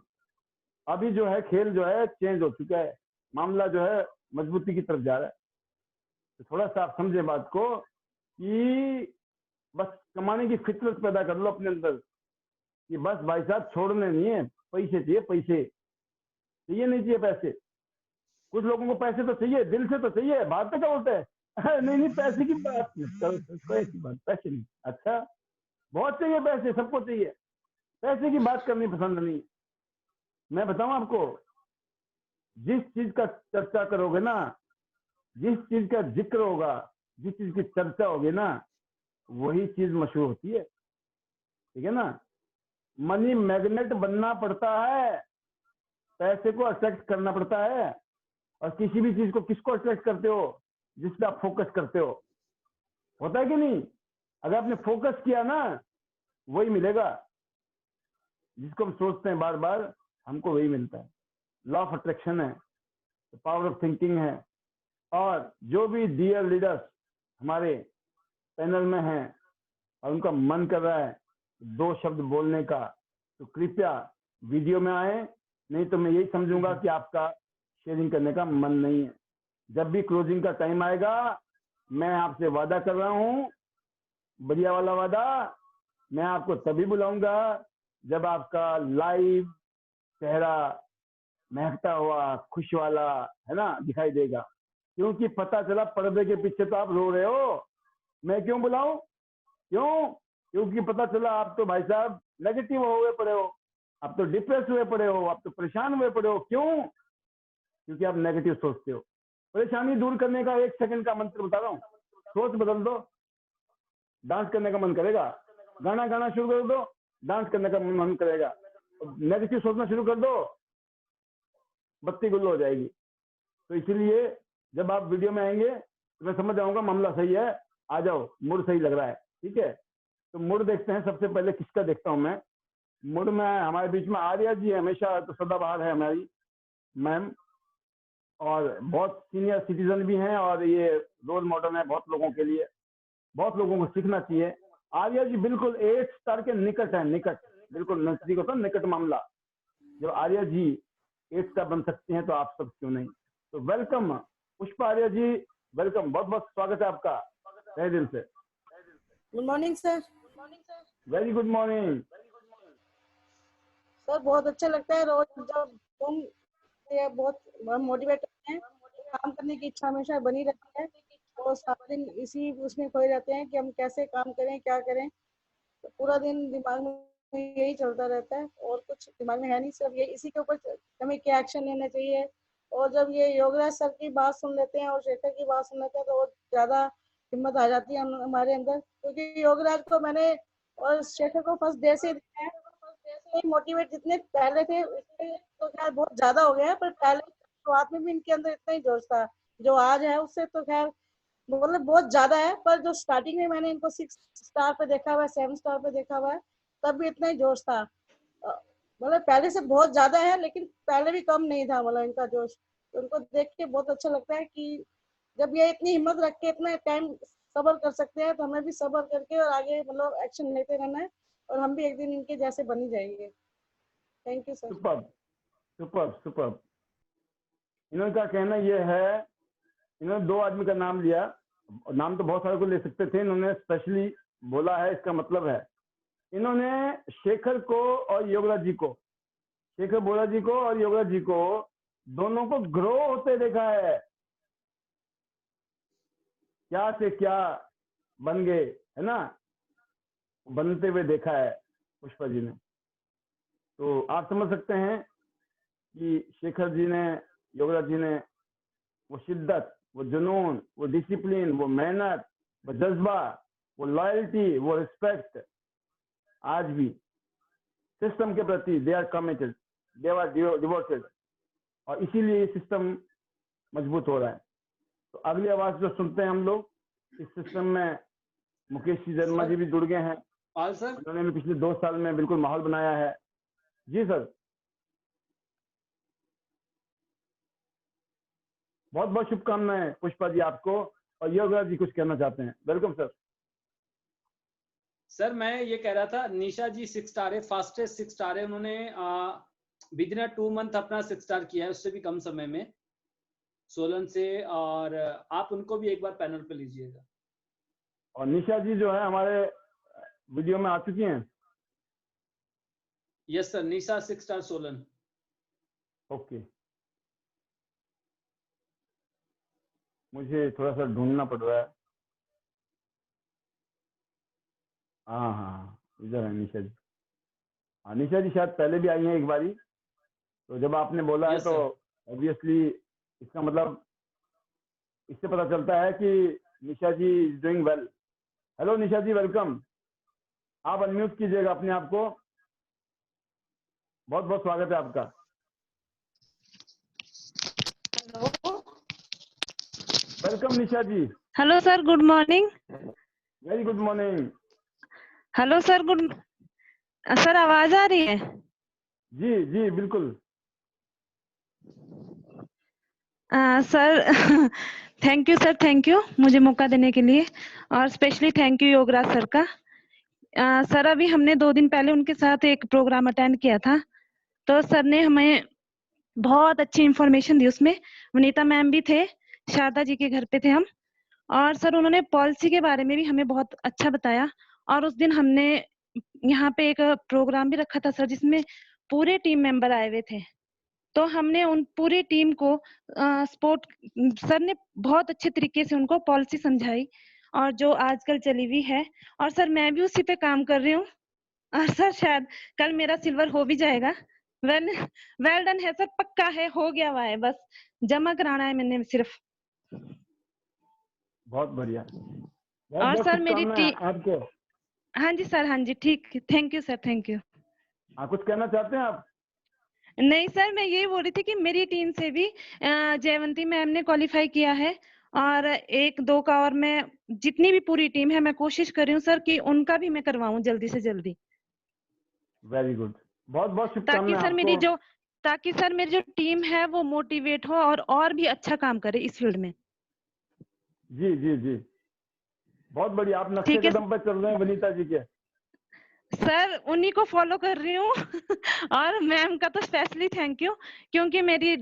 अभी जो है खेल जो है चेंज हो चुका है, मामला जो है मजबूती की तरफ जा रहा है। तो थोड़ा सा आप समझे बात को कि बस कमाने की फितरत पैदा कर लो अपने अंदर, कि बस भाई साहब छोड़ने नहीं है, पैसे चाहिए, पैसे चाहिए, नहीं चाहिए पैसे। कुछ लोगों को पैसे तो चाहिए, दिल से तो चाहिए, बात तो क्या बोलते हैं नहीं नहीं पैसे की बात, पैसे की बात, पैसे नहीं, अच्छा बहुत चाहिए पैसे, सबको चाहिए, पैसे की बात करनी पसंद नहीं। मैं बताऊं आपको, जिस चीज का चर्चा करोगे ना, जिस चीज का जिक्र होगा, जिस चीज की चर्चा होगी ना, वही चीज मशहूर होती है। ठीक है ना? मनी मैग्नेट बनना पड़ता है, पैसे को अट्रैक्ट करना पड़ता है। और किसी भी चीज को किसको अट्रैक्ट करते हो? जिस पे आप फोकस करते हो। होता है कि नहीं? अगर आपने फोकस किया ना, वही मिलेगा। जिसको हम सोचते हैं बार बार, हमको वही मिलता है। लॉ ऑफ अट्रैक्शन है, पावर ऑफ थिंकिंग है। और जो भी डियर लीडर्स हमारे पैनल में हैं और उनका मन कर रहा है 2 शब्द बोलने का, तो कृपया वीडियो में आए, नहीं तो मैं यही समझूंगा कि आपका शेयरिंग करने का मन नहीं है। जब भी क्लोजिंग का टाइम आएगा, मैं आपसे वादा कर रहा हूं, बढ़िया वाला वादा, मैं आपको तभी बुलाऊंगा जब आपका लाइव चेहरा महकता हुआ, खुश वाला, है ना, दिखाई देगा। क्योंकि पता चला पर्दे के पीछे तो आप रो रहे हो। मैं क्यों बुलाऊं? क्यों? क्योंकि पता चला आप तो भाई साहब नेगेटिव हुए पड़े हो, आप तो डिप्रेस हुए पड़े हो, आप तो परेशान हुए पड़े हो। क्यों? क्योंकि आप नेगेटिव सोचते हो। परेशानी दूर करने का 1 सेकंड का मंत्र बता रहा हूँ। सोच बदल दो, डांस करने का मन करेगा। गाना गाना शुरू कर दो, डांस करने का मन करेगा। नेगेटिव सोचना शुरू कर दो, बत्ती गुल हो जाएगी। तो इसीलिए जब आप वीडियो में आएंगे तो मैं समझ जाऊंगा मामला सही है, आ जाओ, मूड सही लग रहा है। ठीक है? तो मूड देखते हैं। सबसे पहले किसका देखता हूं मैं? मूड में हमारे बीच में आर्या जी हमेशा तो सदाबहार है हमारी मैम, और बहुत सीनियर सिटीजन भी हैं, और ये रोल मॉडल है बहुत लोगों के लिए, बहुत लोगों को सीखना चाहिए। आर्या जी बिल्कुल 8 स्टार के निकट है, निकट, बिल्कुल नजदीक होता है, निकट मामला। जब आर्या जी 8 स्टार बन सकती हैं तो आप सब क्यों नहीं? तो वेलकम पुष्पा आर्या जी, वेलकम, बहुत बहुत स्वागत है आपका तहे दिल से। Good morning sir. Very good morning. Sir बहुत अच्छा लगता है रोज जब तुम ये बहुत मोटिवेट होते हैं, काम करने की इच्छा हमेशा बनी रहती है और सारा दिन इसी उसमें खोए रहते हैं कि हम कैसे काम करें, क्या करें। तो पूरा दिन दिमाग में यही चलता रहता है और कुछ दिमाग में है नहीं, सिर्फ ये इसी के ऊपर हमें क्या एक्शन लेना चाहिए। और जब ये योगराज सर की बात सुन लेते हैं और शेखर की बात सुन लेते हैं तो और ज्यादा हिम्मत आ जाती है हमारे अंदर, क्योंकि योगराज को मैंने और शेखर को फर्स्ट डे से देखा है। मोटिवेट जितने पहले थे उससे तो खैर बहुत ज्यादा हो गया है, पर पहले शुरुआत में भी इनके अंदर इतना ही जोश था जो आज है उससे तो खैर मतलब बहुत ज्यादा है। पर जो स्टार्टिंग में मैंने इनको 6 स्टार पे देखा हुआ है, 7 स्टार पे देखा हुआ है, तब भी इतना ही जोश था। मतलब पहले से बहुत ज्यादा है, लेकिन पहले भी कम नहीं था मतलब इनका जोश। तो उनको देख के बहुत अच्छा लगता है कि जब ये इतनी हिम्मत रख के इतना टाइम सब्र कर सकते हैं तो हमें भी सब्र करके और आगे मतलब एक्शन लेते रहना है और हम भी एक दिन इनके जैसे बन ही जाएंगे। Thank you sir. Super super super. इन्होंने का कहना ये है, इन्होंने 2 आदमी का नाम लिया, नाम तो बहुत सारे को ले सकते थे, इन्होंने स्पेशली बोला है। इसका मतलब है इन्होंने शेखर को और योगराज जी को, शेखर बोरा जी को और योगराज जी को, दोनों को ग्रो होते देखा है। क्या से क्या बन गए, है ना, बनते हुए देखा है पुष्पा जी ने। तो आप समझ सकते हैं कि शेखर जी ने, योगराज जी ने वो शिद्दत, वो जुनून, वो डिसिप्लिन, वो मेहनत, वो जज्बा, वो लॉयल्टी, वो रिस्पेक्ट, आज भी सिस्टम के प्रति they are committed, they are devoted, और इसीलिए ये सिस्टम मजबूत हो रहा है। तो अगली आवाज जो सुनते हैं हम लोग, इस सिस्टम में मुकेश जी शर्मा जी भी जुड़ गए हैं। पाल सर, उन्होंने भी पिछले 2 साल में बिल्कुल माहौल बनाया है। जी सर, बहुत बहुत शुभकामनाएं पुष्पा जी आपको, और योगराज जी कुछ कहना चाहते हैं। Welcome sir. सर मैं ये कह रहा था, निशा जी 6 स्टार है, फास्टेस्ट 6 स्टार है। उन्होंने विदिन 2 मंथ अपना 6 स्टार किया है, उससे भी कम समय में, सोलन से। और आप उनको भी एक बार पैनल पे लीजिएगा। और निशा जी जो है हमारे वीडियो में आ चुकी हैं। यस सर, निशा 6 स्टार सोलन। ओके, मुझे थोड़ा सा ढूंढना पड़ रहा है। हाँ हाँ, इधर है निशा जी, हाँ, निशा जी शायद पहले भी आई हैं एक बारी, तो जब आपने बोला है यस तो सर। ऑब्वियसली इसका मतलब इससे पता चलता है कि Nisha ji is doing well. Hello Nisha ji, welcome. आप अनम्यूट कीजिएगा अपने आप को। बहुत बहुत स्वागत है आपका। Welcome Nisha ji. Hello sir, good morning. Very good morning. Hello sir, good sir, आवाज आ रही है? जी जी बिल्कुल। Sir thank you sir, thank you मुझे मौका देने के लिए, और specially thank you Yograj sir का। सर अभी हमने 2 दिन पहले उनके साथ एक प्रोग्राम अटेंड किया था, तो सर ने हमें बहुत अच्छी इंफॉर्मेशन दी। उसमें वनीता मैम भी थे, शारदा जी के घर पे थे हम, और सर उन्होंने पॉलिसी के बारे में भी हमें बहुत अच्छा बताया। और उस दिन हमने यहाँ पे एक प्रोग्राम भी रखा था सर, जिसमें पूरे टीम मेंबर आए हुए थे। तो हमने उन पूरी टीम को सपोर्ट, सर ने बहुत अच्छे तरीके से उनको पॉलिसी समझाई, और जो आजकल चली हुई है, और सर मैं भी उसी पे काम कर रही हूँ। और सर शायद कल मेरा सिल्वर हो भी जाएगा। वेल वेल डन है सर, पक्का है, हो गया हुआ है, बस जमा कराना है मैंने सिर्फ। बहुत बढ़िया, बहुत और बहुत सर मेरी शुभकामनाएं आपको। हाँ जी सर, हाँ जी, ठीक, thank you sir, thank you. हाँ, कुछ कहना चाहते हैं आप? नहीं सर, मैं ये बोल रही थी कि मेरी टीम से भी जयवंती मैम ने क्वालिफाई किया है, और 1-2 का, और मैं जितनी भी पूरी टीम है मैं कोशिश कर रही हूँ सर कि उनका भी मैं करवाऊं जल्दी से जल्दी, वेरी गुड, बहुत बहुत ताकि शुभकामनाएं सर मेरी आपको। जो ताकि सर मेरी जो टीम है वो मोटिवेट हो और भी अच्छा काम करे इस फील्ड में। जी जी जी, बहुत बढ़िया। आप नक्शे ठीक है कदम पर चल रहे हैं वनीता जी के। सर, उन्हीं को फॉलो कर रही हूँ और मैम का तो स्पेशली थैंक यू, क्योंकि मेरी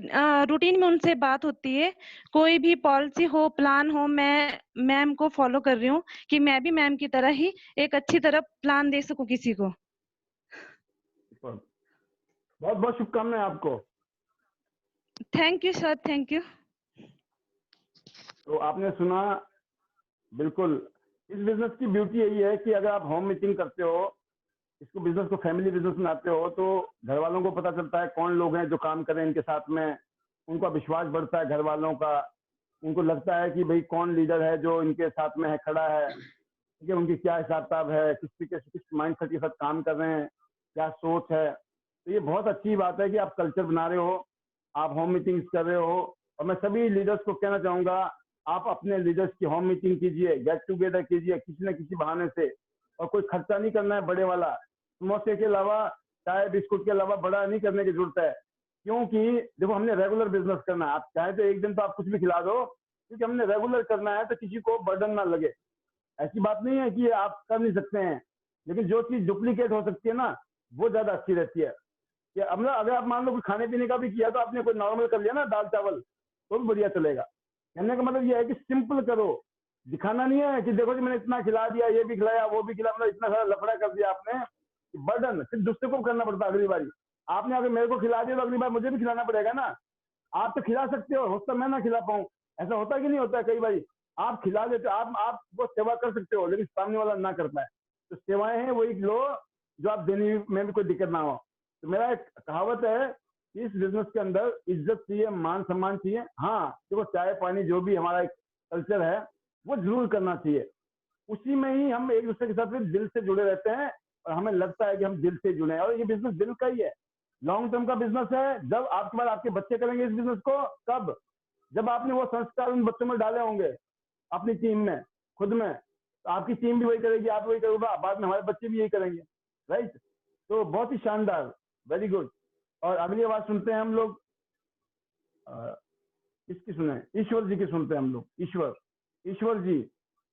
रूटीन में उनसे बात होती है, कोई भी पॉलिसी हो, प्लान हो, मैं मैम को फॉलो कर रही हूँ कि मैं भी मैम की तरह ही एक अच्छी तरह प्लान दे सकूं किसी को। बहुत बहुत शुभकामनाएं आपको। Thank you sir, thank you. तो आपने सुना, बिल्कुल इस बिजनेस की ब्यूटी यही है कि अगर आप होम मीटिंग करते हो, इसको बिजनेस को फैमिली बिजनेस बनाते हो, तो घर वालों को पता चलता है कौन लोग हैं जो काम करें इनके साथ में, उनका विश्वास बढ़ता है घर वालों का। उनको लगता है कि भाई कौन लीडर है जो इनके साथ में है, खड़ा है, ठीक है, उनकी क्या हिसाब किताब है, किस तरीके से, किस माइंडसेट के साथ काम कर रहे हैं, क्या सोच है। तो ये बहुत अच्छी बात है कि आप कल्चर बना रहे हो, आप होम मीटिंग्स कर रहे हो। और मैं सभी लीडर्स को कहना चाहूंगा, आप अपने लीडर्स की होम मीटिंग कीजिए, गेट टुगेदर कीजिए किसी न किसी बहाने से। और कोई खर्चा नहीं करना है बड़े वाला, समोसे के अलावा, चाय बिस्कुट के अलावा बड़ा नहीं करने की जरूरत है। क्योंकि देखो, हमने रेगुलर बिजनेस करना है। आप चाहे तो एक दिन तो आप कुछ भी खिला दो, क्योंकि हमने रेगुलर करना है, तो किसी को बर्डन ना लगे। ऐसी बात नहीं है कि आप कर नहीं सकते हैं, लेकिन जो चीज डुप्लीकेट हो सकती है ना, वो ज्यादा अच्छी रहती है। कि अब ना, अगर आप मान लो कोई खाने पीने का भी किया, तो आपने कोई नॉर्मल कर लिया ना, दाल चावल, तो भी बढ़िया चलेगा। कहने का मतलब ये है कि सिंपल करो, दिखाना नहीं है कि देखो जी मैंने इतना खिला दिया, ये भी खिलाया, वो भी खिलाया, मतलब इतना सारा लफड़ा कर दिया आपने, बर्डन फिर दूसरे को करना पड़ता है। अगली बारी आपने अगर मेरे को खिला दिया, तो अगली बार मुझे भी खिलाना पड़ेगा ना। आप तो खिला सकते हो सकता मैं ना खिला पाऊं, ऐसा होता है कि नहीं होता है? कई बार आप खिला देते हो, आप वो सेवा कर सकते हो, लेकिन सामने वाला ना कर पाए। तो सेवाएं हैं वही लो जो आप देने में भी कोई दिक्कत ना हो। तो मेरा एक कहावत है कि इस बिजनेस के अंदर इज्जत चाहिए, मान सम्मान चाहिए। हाँ देखो, चाय पानी जो भी हमारा एक कल्चर है, वो जरूर करना चाहिए। उसी में ही हम एक दूसरे के साथ फिर दिल से जुड़े रहते हैं, और हमें लगता है कि हम दिल से जुड़े हैं। और ये बिजनेस दिल का ही है, लॉन्ग टर्म का बिजनेस है। जब आपके बाद आपके बच्चे करेंगे इस बिजनेस को, कब? जब आपने वो संस्कार उन बच्चों में डाले होंगे, अपनी टीम में, खुद में, तो आपकी टीम भी वही करेगी, आप वही करोगे, बाद में हमारे बच्चे भी यही करेंगे। राइट? तो बहुत ही शानदार, वेरी गुड। और अगली आवाज सुनते हैं हम लोग, किसकी सुने? ईश्वर जी की सुनते हैं हम लोग। ईश्वर जी,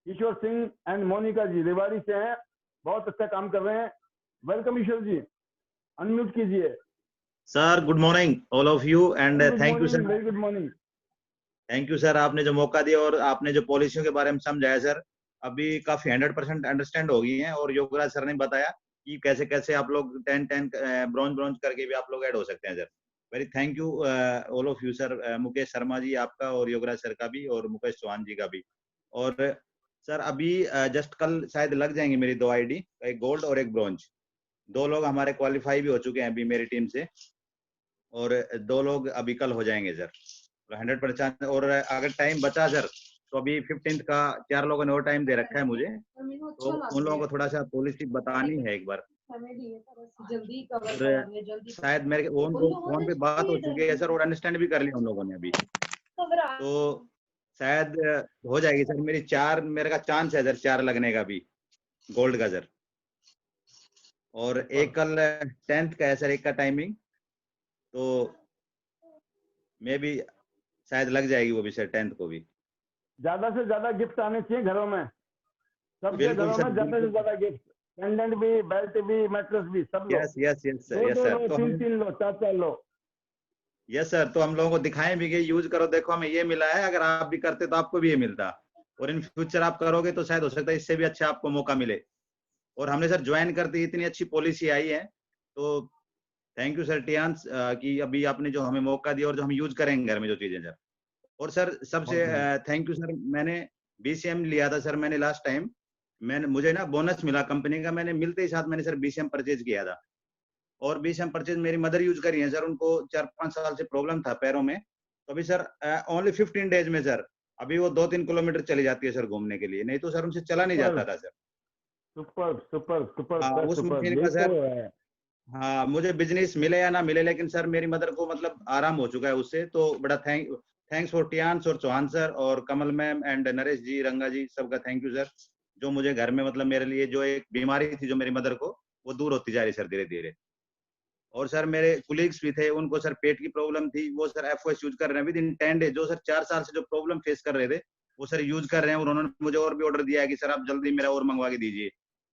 ईश्वर सिंह एंड मोनिका जी रेवाड़ी से हैं, बहुत अच्छा काम कर रहे हैं। वेलकम ईश्वर जी, अनम्यूट कीजिए। Sir good morning all of you and good thank you morning, sir. Very good morning. Thank you sir, आपने जो मौका दिया और आपने जो पॉलिसियों के बारे में समझाया सर, अभी काफी 100% अंडरस्टैंड हो गई हैं। और योगराज सर ने बताया कि कैसे कैसे आप लोग 10 ब्रॉन्ज करके भी आप लोग ऐड हो सकते हैं sir. Very thank you all of you sir, Mukesh Sharma ji आपका, और योगराज सर का भी, और मुकेश चौहान जी का भी। और सर अभी जस्ट कल शायद लग जाएंगे मेरी 2 ID, एक गोल्ड और एक ब्रॉन्ज। 2 लोग हमारे क्वालिफाई भी हो चुके हैं अभी मेरी टीम से, और 2 लोग अभी कल हो जाएंगे सर 100%। और अगर टाइम बचा सर तो अभी 15 का 4 लोगों ने और टाइम दे रखा है मुझे, तो उन लोगों को थोड़ा सा पॉलिसी बतानी है एक बार। और शायद मेरे उनको फोन पे बात हो चुकी है सर, और अंडरस्टैंड भी कर लिया उन लोगों ने अभी, तो शायद हो जाएगी सर। मेरी 4 मेरे का चांस है सर 4 लगने का भी गोल्ड का सर। और एक कल 10th का है सर, एक का टाइमिंग, तो मे भी शायद लग जाएगी वो भी सर 10th को भी। ज्यादा से ज्यादा गिफ्ट आने चाहिए घरों में, सबके बिल्कुल घरों सर, में ज्यादा से ज्यादा गिफ्ट, पेंडेंट भी, बेल्ट भी, मैट्रेस भी, सब लो। Yes yes yes sir, 2 yes 2 sir. लो, तो 3 हम 3 लो, 4 4 लो। यस सर, तो हम लोगों को दिखाएं भी कि यूज करो, देखो हमें ये मिला है, अगर आप भी करते तो आपको भी ये मिलता, और इन फ्यूचर आप करोगे तो शायद हो सकता है इससे भी अच्छा आपको मौका मिले। और हमने सर ज्वाइन करते ही इतनी अच्छी पॉलिसी आई है, तो थैंक यू सर टियांस कि अभी आपने जो हमें मौका दिया और जो हम यूज करेंगे घर में जो चीजें सर। और सर सबसे थैंक यू सर, मैंने बीसीएम लिया था सर मैंने लास्ट टाइम, मैंने मुझे ना बोनस मिला कंपनी का, मैंने मिलते ही साथ मैंने सर बीसीएम परचेज किया था। और बीसीएम परचेज मेरी मदर यूज करी है सर, उनको 4-5 साल से प्रॉब्लम था पैरों में, तो अभी सर ओनली 15 डेज में सर अभी वो 2-3 किलोमीटर चली जाती है सर घूमने के लिए, नहीं तो सर उनसे चला नहीं जाता था सर। सुपर सुपर सुपर हाँ सर, उस सुपर, मशीन यही का तो सर, है। हाँ मुझे बिजनेस मिले या ना मिले, लेकिन सर मेरी मदर को मतलब आराम हो चुका है उससे, तो बड़ा थैंक्स फॉर टियांस और चौहान सर और कमल मैम एंड नरेश जी, रंगा जी, सबका थैंक यू सर, जो मुझे घर में मतलब मेरे लिए जो एक बीमारी थी जो मेरी मदर को, वो दूर होती जा रही सर धीरे धीरे। और सर मेरे कुलीग्स भी थे, उनको सर पेट की प्रॉब्लम थी, वो सर एफओएस यूज कर रहे हैं विद इन 10 डेज, जो सर 4 साल से जो प्रॉब्लम फेस कर रहे थे वो सर यूज कर रहे हैं, और उन्होंने मुझे और भी ऑर्डर दिया है कि सर आप जल्दी मेरा और मंगवा के दीजिए।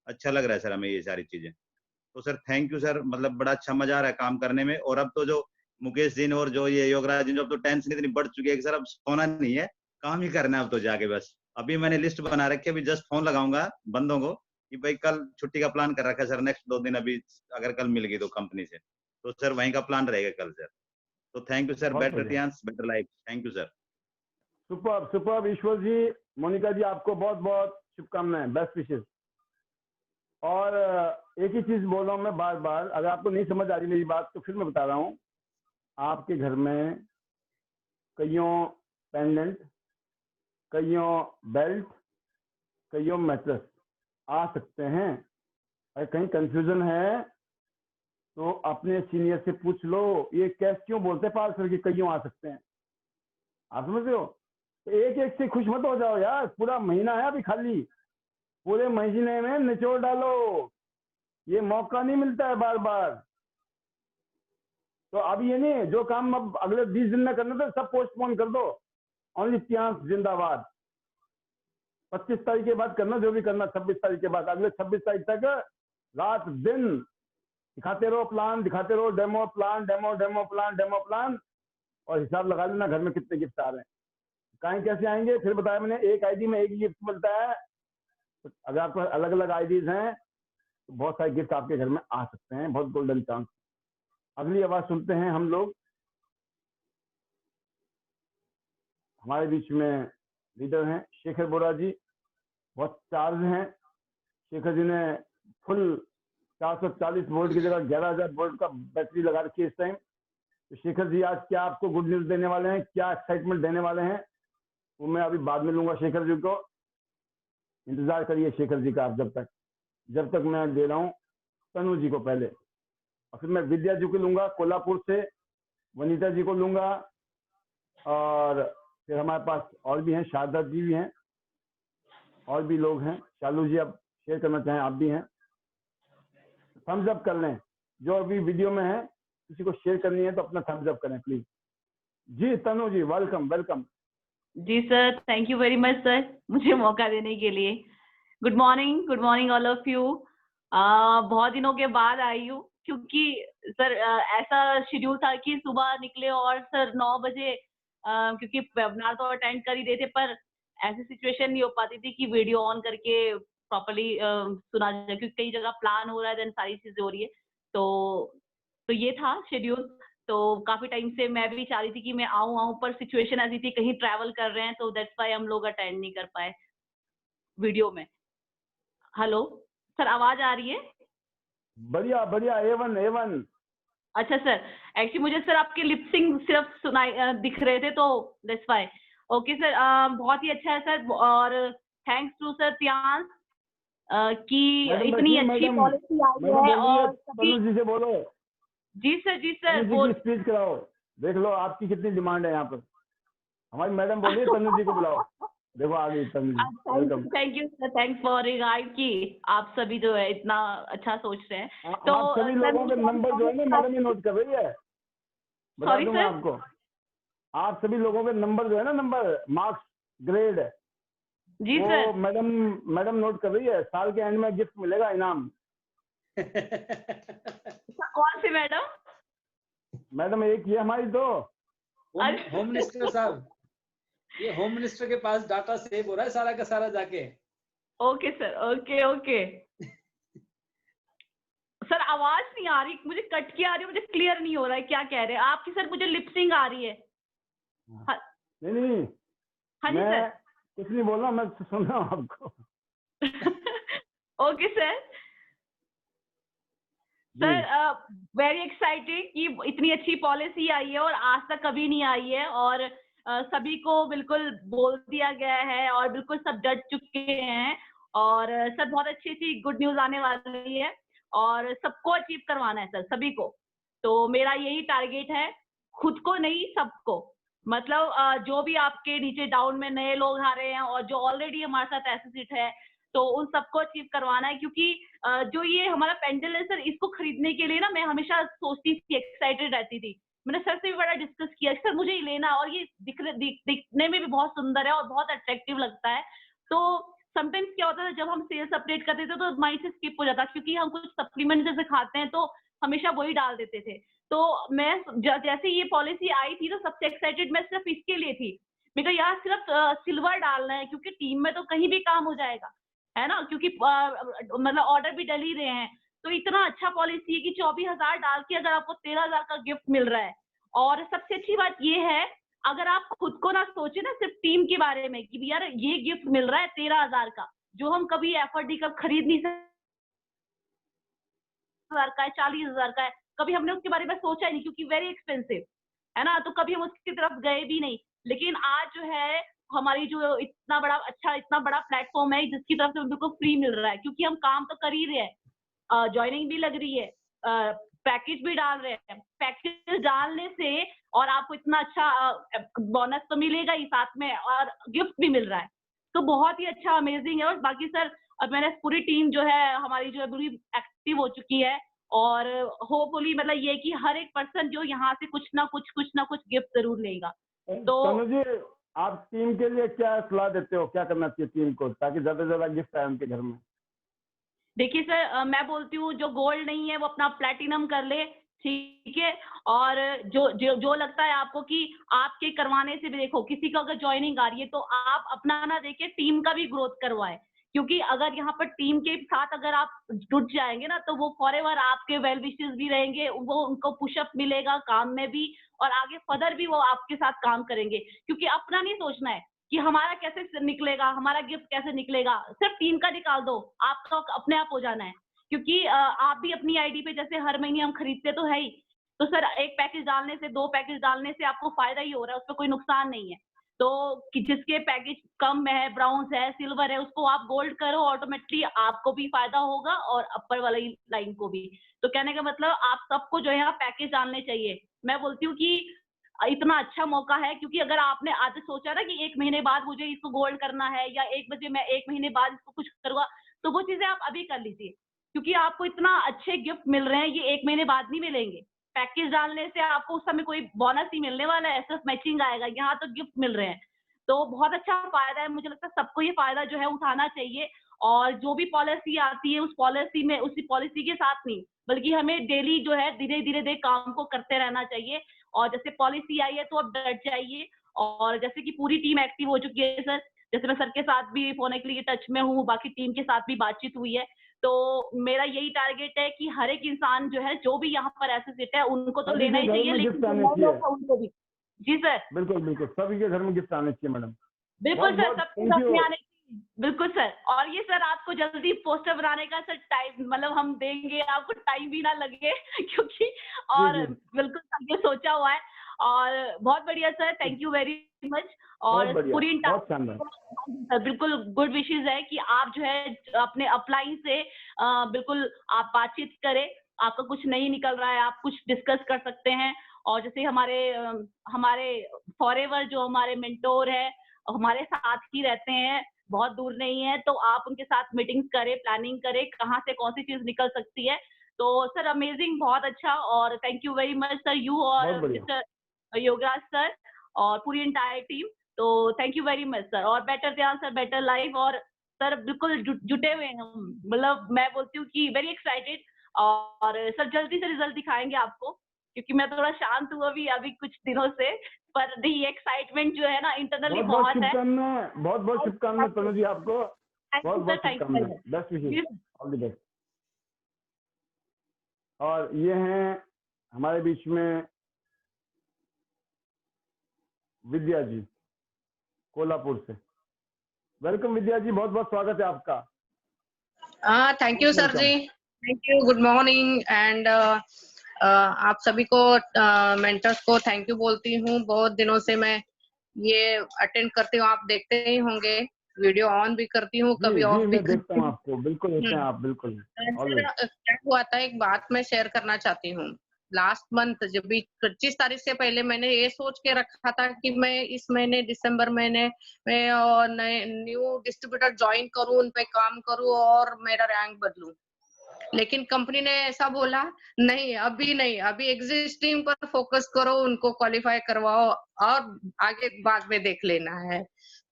अच्छा लग रहा है सर हमें ये सारी चीजें, तो सर थैंक यू सर, मतलब बड़ा अच्छा मजा आ रहा है काम करने में। और अब तो जो मुकेश जी ने और जो ये योगराज जी, जो अब तो टेंशन इतनी बढ़ चुकी है कि सर अब सोना नहीं है, काम ही करना है अब तो जाके बस। अभी मैंने लिस्ट बना रखी है, अभी जस्ट फोन लगाऊंगा बंदों को कि भाई कल छुट्टी का प्लान कर रखा है सर, नेक्स्ट 2 दिन अभी अगर कल मिल गई तो कंपनी से, तो सर वहीं का प्लान रहेगा कल सर। तो थैंक यू सर, बहुत बेटर बढ़िया, Tiens better life, thank you sir. Super super. Ishwar ji, Monika ji, आपको बहुत बहुत शुभकामनाएं, बेस्ट विशेष। और एक ही चीज बोल रहा हूँ मैं बार बार, अगर आपको नहीं समझ आ रही मेरी बात तो फिर मैं बता रहा हूँ, आपके घर में कईयों पेंडेंट, कईयों बेल्ट, कईयों मैट्रेस आ सकते हैं। अगर कहीं कंफ्यूजन है तो अपने सीनियर से पूछ लो, ये कैसे क्यों बोलते हैं पास करके कईयों आ सकते हैं, आप समझ रहे हो? तो एक एक से खुश मत हो जाओ यार, पूरा महीना है अभी खाली, पूरे महीने में निचोड़ डालो, ये मौका नहीं मिलता है बार बार। तो अब ये नहीं, जो काम अब अगले 20 दिन में करना था सब पोस्टपोन कर दो, ओनली टियांस जिंदाबाद। 25 तारीख के बाद करना जो भी करना, 26 तारीख के बाद, अगले 26 तारीख तक रात दिन दिखाते रहो प्लान, दिखाते रहो demo plan, demo demo plan, demo plan, और हिसाब लगा लेना घर में कितने गिफ्ट आ रहे हैं। कहीं कैसे आएंगे फिर बताया मैंने, एक आईडी में एक गिफ्ट मिलता है, तो अगर आपको अलग अलग आईडीज हैं तो बहुत सारे गिफ्ट आपके घर में आ सकते हैं, बहुत गोल्डन चांस। अगली आवाज सुनते हैं हम लोग। हमारे बीच में लीडर हैं शेखर बोरा जी, बहुत चार्ज हैं। शेखर जी ने फुल 440 वोल्ट की जगह 11,000 वोल्ट का बैटरी लगा रखी है इस टाइम। तो शेखर जी आज क्या आपको गुड न्यूज देने वाले हैं, क्या एक्साइटमेंट देने वाले हैं, वो मैं अभी बाद में लूंगा शेखर जी को। इंतजार करिए शेखर जी का आप, जब तक मैं दे रहा हूँ तनु जी को पहले, और फिर मैं विद्या जी को लूंगा कोल्हापुर से, वनीता जी को लूंगा, और फिर हमारे पास और भी हैं, शारदा जी भी हैं, और भी लोग हैं। शालू जी आप शेयर करना चाहें, आप भी हैं, थम्स अप कर लें। जो अभी वीडियो में है किसी को शेयर करनी है तो अपना थम्स अप करें प्लीज। जी तनु जी, वेलकम वेलकम। जी sir, thank you very much sir मुझे मौका देने के लिए। Good morning all of you. बहुत दिनों के बाद आई हूँ, क्योंकि सर ऐसा शेड्यूल था कि सुबह निकले और सर 9 बजे क्योंकि वेबिनार तो अटेंड कर ही रहे थे, पर ऐसी सिचुएशन नहीं हो पाती थी कि वीडियो ऑन करके प्रॉपर्ली सुना जाए, क्योंकि कई जगह प्लान हो रहा है, देन सारी चीजें हो रही है। तो ये था शेड्यूल। तो काफी टाइम से मैं भी चाह रही थी कि मैं आऊं, पर सिचुएशन ऐसी थी, कहीं ट्रैवल कर रहे हैं, तो दैट्स व्हाई हम लोग अटेंड नहीं कर पाए वीडियो में। हेलो सर, आवाज आ रही है? बढ़िया बढ़िया, A1 A1। अच्छा सर, एक्चुअली मुझे सर आपके लिपसिंग सिर्फ सुनाई दिख रहे थे, तो दैट्स व्हाई। ओके सर, बहुत ही अच्छा है सर, और थैंक्स टू सर प्रियांश कि मैडम इतनी बैठिए, अच्छी मैडम पॉलिसी आई मैडम है। बोल रही है, और सभी, तनु जी से बोलो, जी सर तनु जी बोल। की स्पीच कराओ। देख लो आपकी कितनी डिमांड है यहाँ पर। हमारी मैडम बोल रही है तनु जी को बुलाओ। देखो आ गई Tanu ji, welcome. Thank you sir, thanks for regard कि आप सभी जो है इतना अच्छा सोच रहे हैं। तो आप सभी लोगों के नंबर जो है ना मैडम ही नोट कर रही है, बता सॉरी दूं मैं सर, आपको। आप सभी लोगों के नंबर जो है ना, नंबर, मार्क्स, ग्रेड, जी वो सर। मैडम नोट कर रही है। साल के एंड में गिफ्ट मिलेगा, इनाम। कौन सी मैडम? मैडम एक ही है हमारी तो। होम मिनिस्टर साहब, ये होम मिनिस्टर के पास डाटा सेव हो रहा है सारा का सारा जाके। Okay sir, okay okay. Sir आवाज नहीं आ रही, मुझे कट की आ रही है, मुझे क्लियर नहीं हो रहा है क्या कह रहे हैं आपकी। सर मुझे लिपसिंग आ रही है। नहीं हाँ जी मैं सर। कुछ नहीं बोल रहा, मैं सुन रहा हूँ आपको। Okay sir. Sir very excited कि इतनी अच्छी पॉलिसी आई है और आज तक कभी नहीं आई है, और सभी को बिल्कुल बोल दिया गया है और बिल्कुल सब डट चुके हैं। और सर बहुत अच्छी अच्छी गुड न्यूज आने वाली है और सबको अचीव करवाना है सर, सभी को। तो मेरा यही टारगेट है, खुद को नहीं सबको। मतलब जो भी आपके नीचे डाउन में नए लोग आ रहे हैं और जो ऑलरेडी हमारे साथ एसोसिएट है, तो उन सबको अचीव करवाना है। क्योंकि जो ये हमारा पेंडल है सर, इसको खरीदने के लिए ना मैं हमेशा सोचती थी, एक्साइटेड रहती थी। मैंने सर से भी बड़ा डिस्कस किया कि सर मुझे ये लेना, और ये दिखने में भी बहुत सुंदर है और बहुत अट्रैक्टिव लगता है। तो समटाइम्स क्या होता था, जब हम सेल्स अपडेट करते थे तो माइंड से स्किप हो जाता, क्योंकि हम कुछ सप्लीमेंट जैसे खाते हैं तो हमेशा वही डाल देते थे। तो मैं जैसे ये पॉलिसी आई थी तो सबसे एक्साइटेड मैं सिर्फ इसके लिए थी। मेरे को यहाँ सिर्फ सिल्वर डालना है, क्योंकि टीम में तो कहीं भी काम हो जाएगा, है ना। क्योंकि मतलब ऑर्डर भी डल ही रहे हैं। तो इतना अच्छा पॉलिसी है कि 24,000 डाल के अगर आपको 13,000 का गिफ्ट मिल रहा है। और सबसे अच्छी बात ये है, अगर आप खुद को ना सोचे ना सिर्फ टीम के बारे में कि यार ये गिफ्ट मिल रहा है 13,000 का, जो हम कभी एफर्ट कर खरीद नहीं सकते, 40,000 का है, 40,000 का है, कभी हमने उसके बारे में सोचा ही नहीं, क्योंकि वेरी एक्सपेंसिव है ना। तो कभी हम उसकी तरफ गए भी नहीं। लेकिन आज जो है हमारी जो इतना बड़ा अच्छा, इतना बड़ा प्लेटफॉर्म है जिसकी तरफ से बिल्कुल फ्री मिल रहा है, क्योंकि हम काम तो कर ही रहे हैं, ज्वाइनिंग भी लग रही है, पैकेज भी डाल रहे हैं। पैकेज डालने से और आपको इतना अच्छा बोनस तो मिलेगा ही साथ में, और गिफ्ट भी मिल रहा है। तो बहुत ही अच्छा, अमेजिंग है। और बाकी सर अब मैंने पूरी टीम जो है हमारी जो है पूरी एक्टिव हो चुकी है, और होपफुली मतलब ये कि हर एक पर्सन जो यहाँ से कुछ ना कुछ गिफ्ट जरूर लेगा। तो तनु जी, आप टीम के लिए क्या सलाह देते हो, क्या करना चाहिए टीम को ताकि ज्यादा से ज्यादा गिफ्ट आए उनके घर में? देखिए सर, मैं बोलती हूँ जो गोल्ड नहीं है वो अपना प्लैटिनम कर ले, ठीक है। और जो लगता है आपको कि आपके करवाने से भी, देखो किसी का अगर ज्वाइनिंग आ रही है तो आप अपना ना देखे, टीम का भी ग्रोथ करवाए। क्योंकि अगर यहाँ पर टीम के साथ अगर आप जुट जाएंगे ना, तो वो फॉरएवर आपके वेल विशेस भी रहेंगे, वो उनको पुशअप मिलेगा काम में भी, और आगे फर्दर भी वो आपके साथ काम करेंगे। क्योंकि अपना नहीं सोचना है कि हमारा कैसे निकलेगा, हमारा गिफ्ट कैसे निकलेगा, सिर्फ टीम का निकाल दो, आपका अपने आप हो जाना है। क्योंकि आप भी अपनी आईडी पे जैसे हर महीने हम खरीदते तो है ही, तो सर एक पैकेज डालने से, 2 पैकेज डालने से आपको फायदा ही हो रहा है, उसमें कोई नुकसान नहीं है। तो कि जिसके पैकेज कम है, ब्राउन्स है, सिल्वर है, उसको आप गोल्ड करो, ऑटोमेटिकली आपको भी फायदा होगा और अपर वाली लाइन को भी। तो कहने का मतलब आप सबको जो है यहाँ पैकेज डालने चाहिए। मैं बोलती हूँ कि इतना अच्छा मौका है, क्योंकि अगर आपने आज सोचा ना कि 1 महीने बाद मुझे इसको गोल्ड करना है, या 1 बजे मैं 1 महीने बाद इसको कुछ करूंगा, तो वो चीजें आप अभी कर लीजिए। क्योंकि आपको इतना अच्छे गिफ्ट मिल रहे हैं, ये 1 महीने बाद नहीं मिलेंगे। पैकेज डालने से आपको उस समय कोई बोनस ही मिलने वाला है, सिर्फ मैचिंग आएगा, यहाँ तो गिफ्ट मिल रहे हैं। तो बहुत अच्छा फायदा है, मुझे लगता है सबको ये फायदा जो है उठाना चाहिए। और जो भी पॉलिसी आती है उस पॉलिसी में, उसी पॉलिसी के साथ नहीं, बल्कि हमें डेली जो है धीरे धीरे काम को करते रहना चाहिए। और जैसे पॉलिसी आई है तो अब डट जाइए। और जैसे कि पूरी टीम एक्टिव हो चुकी है सर, जैसे मैं सर के साथ भी फोन के लिए टच में हूँ, बाकी टीम के साथ भी बातचीत हुई है। तो मेरा यही टारगेट है कि हर एक इंसान जो है, जो भी यहाँ पर एसोसिएट है, उनको तो लेना ही चाहिए, लेकिन उनको भी। जी सर, बिल्कुल बिल्कुल, सभी के घर में गिफ्ट आने चाहिए मैडम। बिल्कुल सर, सबके घर में आने चाहिए। बिल्कुल सर। और ये सर आपको जल्दी पोस्टर बनाने का सर टाइम मतलब हम देंगे, आपको टाइम भी ना लगे क्योंकि और जी। बिल्कुल सब ये सोचा हुआ है। और बहुत बढ़िया sir, thank you very much. बहुत और बढ़िया, पूरी बहुत शानदार। सर बिल्कुल गुड विशेष है कि आप जो है अपने अपलाइन से बिल्कुल आप बातचीत करें, आपका कुछ नहीं निकल रहा है, आप कुछ डिस्कस कर सकते हैं। और जैसे हमारे फॉरएवर जो हमारे मेंटोर है, हमारे साथ ही रहते हैं, बहुत दूर नहीं है, तो आप उनके साथ मीटिंग्स करें, प्लानिंग करें, कहाँ से कौन सी चीज निकल सकती है। तो सर अमेजिंग, बहुत अच्छा, और thank you very much sir, you बहुत और बढ़िया। मिस्टर योगराज सर और पूरी एंटायर टीम। तो thank you very much sir. और बेटर ध्यान सर, बेटर लाइफ। और सर बिल्कुल जुटे हुए हैं हम, मतलब मैं बोलती हूँ कि वेरी एक्साइटेड। और सर जल्दी से रिजल्ट दिखाएंगे आपको, क्योंकि मैं थोड़ा शांत हूँ अभी कुछ दिनों से, पर दी एक्साइटमेंट जो है ना इंटरनली बहुत बहुत बहुत है। शुभकामनाएं, बहुत बहुत शुभकामनाएं तनु जी आपको, थैंक बहुत यू सर, बहुत थैंक शुभकामनाएं, you best wishes, sir. All the best. और ये हैं हमारे बीच में विद्या जी, कोल्हापुर से। वेलकम विद्या जी, बहुत बहुत स्वागत है आपका। Thank you sir ji, thank you, good morning. And आप सभी को मेंटर्स को थैंक यू बोलती हूँ। बहुत दिनों से मैं ये अटेंड करती हूँ, आप देखते ही होंगे, वीडियो ऑन भी करती हूँ, जी कभी जी, ऑफ भी मैं देखता करती हूँ हूँ। आपको, बिल्कुल होते हैं आप, बिल्कुल ऑलवेज। सर क्या हुआ था, एक बात मैं शेयर करना चाहती हूँ। लास्ट मंथ जब भी 25 तारीख से पहले मैंने ये सोच के रखा था कि मैं इस महीने दिसंबर महीने में और नए न्यू डिस्ट्रीब्यूटर ज्वाइन करूँ, उन पे काम करूँ और मेरा रैंक बदलूं। लेकिन कंपनी ने ऐसा बोला, नहीं अभी नहीं, अभी एग्जिस्टिंग पर फोकस करो, उनको क्वालिफाई करवाओ और आगे बाद में देख लेना है।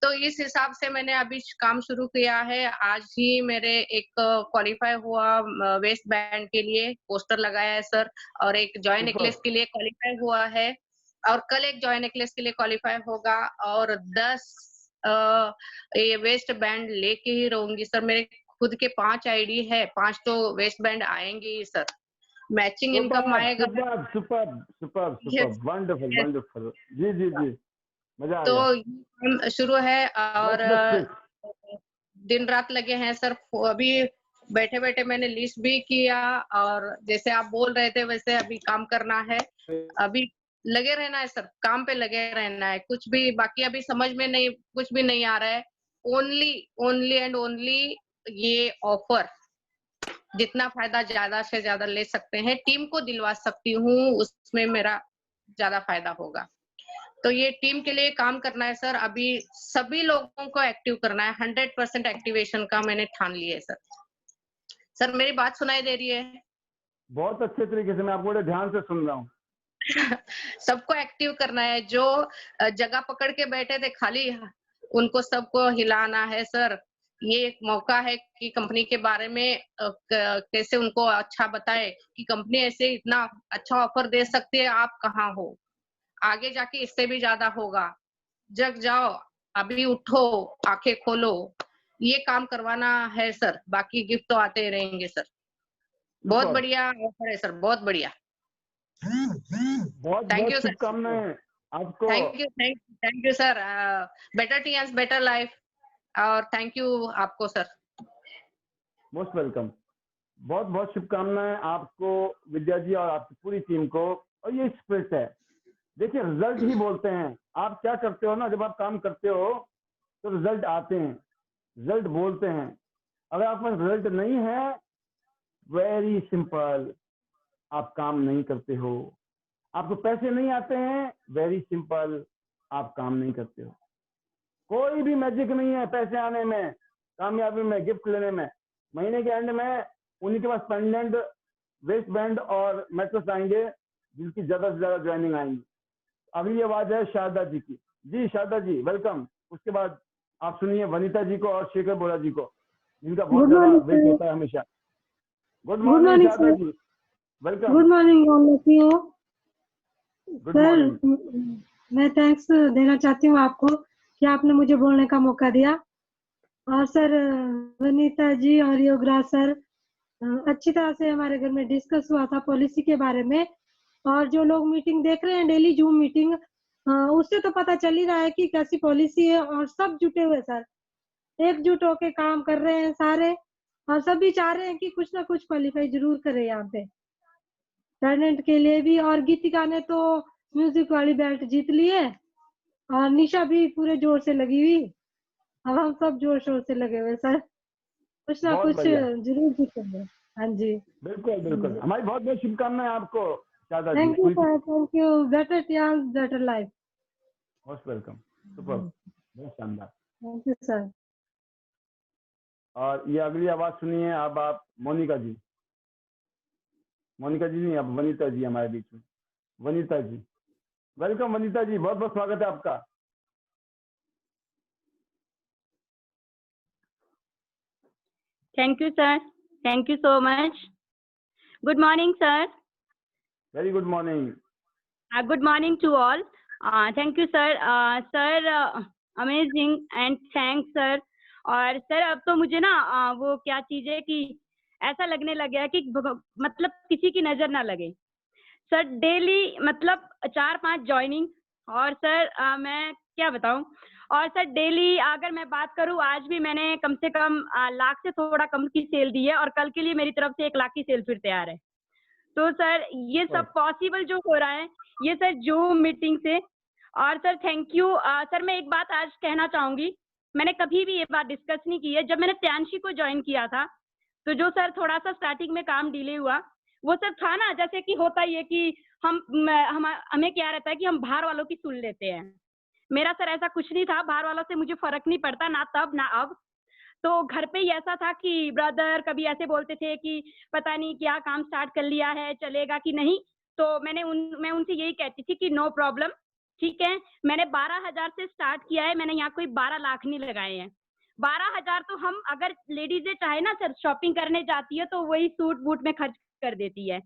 तो इस हिसाब से मैंने अभी काम शुरू किया है। आज ही मेरे एक क्वालिफाई हुआ वेस्ट बैंड के लिए पोस्टर लगाया है सर, और एक जॉय नेकलेस के लिए क्वालिफाई हुआ है, और कल एक जॉय नेकलेस के लिए क्वालिफाई होगा, और 10 ये वेस्ट बैंड लेके ही रहूंगी सर। मेरे खुद के 5 आईडी है, 5 तो वेस्ट बैंड आएंगे ही सर, मैचिंग इनकम आएगा। Super super super super, wonderful yes. Wonderful, जी जी जी, मजा आ तो गया। ये शुरू है, और दिन रात लगे हैं सर। अभी बैठे बैठे मैंने लिस्ट भी किया, और जैसे आप बोल रहे थे वैसे अभी काम करना है, अभी लगे रहना है सर, काम पे लगे रहना है। कुछ भी बाकी अभी समझ में नहीं, कुछ भी नहीं आ रहा है। ओनली एंड ओनली ये ऑफर, जितना फायदा ज्यादा से ज्यादा ले सकते हैं, टीम को दिलवा सकती हूँ, उसमें मेरा ज्यादा फायदा होगा। तो ये टीम के लिए काम करना है सर, अभी सभी लोगों को एक्टिव करना है। 100% एक्टिवेशन का मैंने ठान लिया है सर। सर मेरी बात सुनाई दे रही है? बहुत अच्छे तरीके से, मैं आपको बड़े ध्यान से सुन रहा हूँ। सबको एक्टिव करना है, जो जगह पकड़ के बैठे थे खाली, उनको सबको हिलाना है सर। ये एक मौका है कि कंपनी के बारे में कैसे उनको अच्छा बताए कि कंपनी ऐसे इतना अच्छा ऑफर दे सकती है, आप कहाँ हो, आगे जाके इससे भी ज्यादा होगा। जग जाओ, अभी उठो, आंखें खोलो, ये काम करवाना है सर, बाकी गिफ्ट तो आते ही रहेंगे सर। बहुत बढ़िया ऑफर है सर, बहुत बढ़िया। बहुत थैंक बहुत यू सर, शुभकामनाएं आपको। Thank you sir. Better it's better life, और थैंक यू आपको सर। मोस्ट वेलकम, बहुत बहुत शुभकामनाएं आपको विद्या जी और आपकी पूरी टीम को। और ये स्पिरिट है, देखिए रिजल्ट ही बोलते हैं। आप क्या करते हो ना, जब आप काम करते हो तो रिजल्ट आते हैं, रिजल्ट बोलते हैं। अगर आपके पास रिजल्ट नहीं है, वेरी सिंपल, आप काम नहीं करते हो। आपको पैसे नहीं आते हैं, वेरी सिंपल, आप काम नहीं करते हो। कोई भी मैजिक नहीं है पैसे आने में, कामयाबी में, गिफ्ट लेने में। महीने के एंड में उन्हीं के पास पेंडेंट, वेस्ट बैंड और मेट्रोस आएंगे जिनकी ज्यादा से ज्यादा ज्वाइनिंग आएंगी। अगली आवाज है शारदा जी की। जी शारदा जी वेलकम। उसके बाद आप सुनिए वनीता जी को और शेखर बोरा जी को, जिनका बहुत ज्यादा वेट होता है हमेशा। Good morning Sharda ji, welcome. Good morning all of you. Good morning. मैं थैंक्स देना चाहती हूँ आपको कि आपने मुझे बोलने का मौका दिया। और सर वनीता जी और योगराज सर, अच्छी तरह से हमारे घर में डिस्कस हुआ था पॉलिसी के बारे में। और जो लोग मीटिंग देख रहे हैं डेली जूम मीटिंग, उससे तो पता चल ही रहा है कि कैसी पॉलिसी है, और सब जुटे हुए सर। एकजुट होके काम कर रहे हैं सारे, और सभी चाह रहे हैं कि कुछ ना कुछ क्वालिफाई जरूर करे यहाँ पे टैलेंट के लिए भी। और गीतिका ने तो म्यूजिक वाली बेल्ट जीत ली है, और निशा भी पूरे जोर से लगी हुई। अब हम सब जोर शोर से लगे हुए सर, कुछ ना बहुत कुछ बढ़िया। जरूर जीतेंगे। हाँ जी, बिल्कुल बिल्कुल, हमारी बहुत बहुत शुभकामनाएं आपको Sharda ji. Thank you sir, thank you. Better chance, better life. Most welcome, super, बहुत शानदार। Thank you sir. और ये अगली आवाज सुनिए अब आप मोनिका जी। मोनिका जी नहीं, अब वनीता जी हमारे बीच में। वनीता जी, वेलकम वनीता जी, बहुत बहुत स्वागत है आपका। Thank you, sir. Thank you so much. Good morning, sir. Very good morning. Good morning to all. Thank you, sir. Sir, amazing and thanks, sir. और सर अब तो मुझे ना वो क्या चीज है कि ऐसा लगने लग गया कि मतलब किसी की नजर ना लगे सर। डेली मतलब 4-5 ज्वाइनिंग, और सर मैं क्या बताऊं। और सर डेली अगर मैं बात करूं, आज भी मैंने कम से कम लाख से थोड़ा कम की सेल दी है, और कल के लिए मेरी तरफ से 1 लाख की सेल फिर तैयार है। तो सर ये सब पॉसिबल जो हो रहा है ये सर जूम मीटिंग से। और सर थैंक यू। सर मैं एक बात आज कहना चाहूंगी, मैंने कभी भी ये बात डिस्कस नहीं की है। जब मैंने त्यांशी को ज्वाइन किया था तो जो सर थोड़ा सा स्टार्टिंग में काम डिले हुआ, वो सर था ना, जैसे कि होता ही है कि हमें क्या रहता है कि हम बाहर वालों की सुन लेते हैं। मेरा सर ऐसा कुछ नहीं था, बाहर वालों से मुझे फर्क नहीं पड़ता, ना तब ना अब। तो घर पे ही ऐसा था कि ब्रदर कभी ऐसे बोलते थे कि पता नहीं क्या काम स्टार्ट कर लिया है, चलेगा कि नहीं। तो मैं उनसे यही कहती थी कि नो प्रॉब्लम, ठीक है। मैंने 12,000 से स्टार्ट किया है, मैंने यहाँ कोई 12 लाख नहीं लगाए हैं। 12,000 तो हम अगर लेडीजें चाहे ना सर शॉपिंग करने जाती है तो वही सूट बूट में खर्च कर देती है।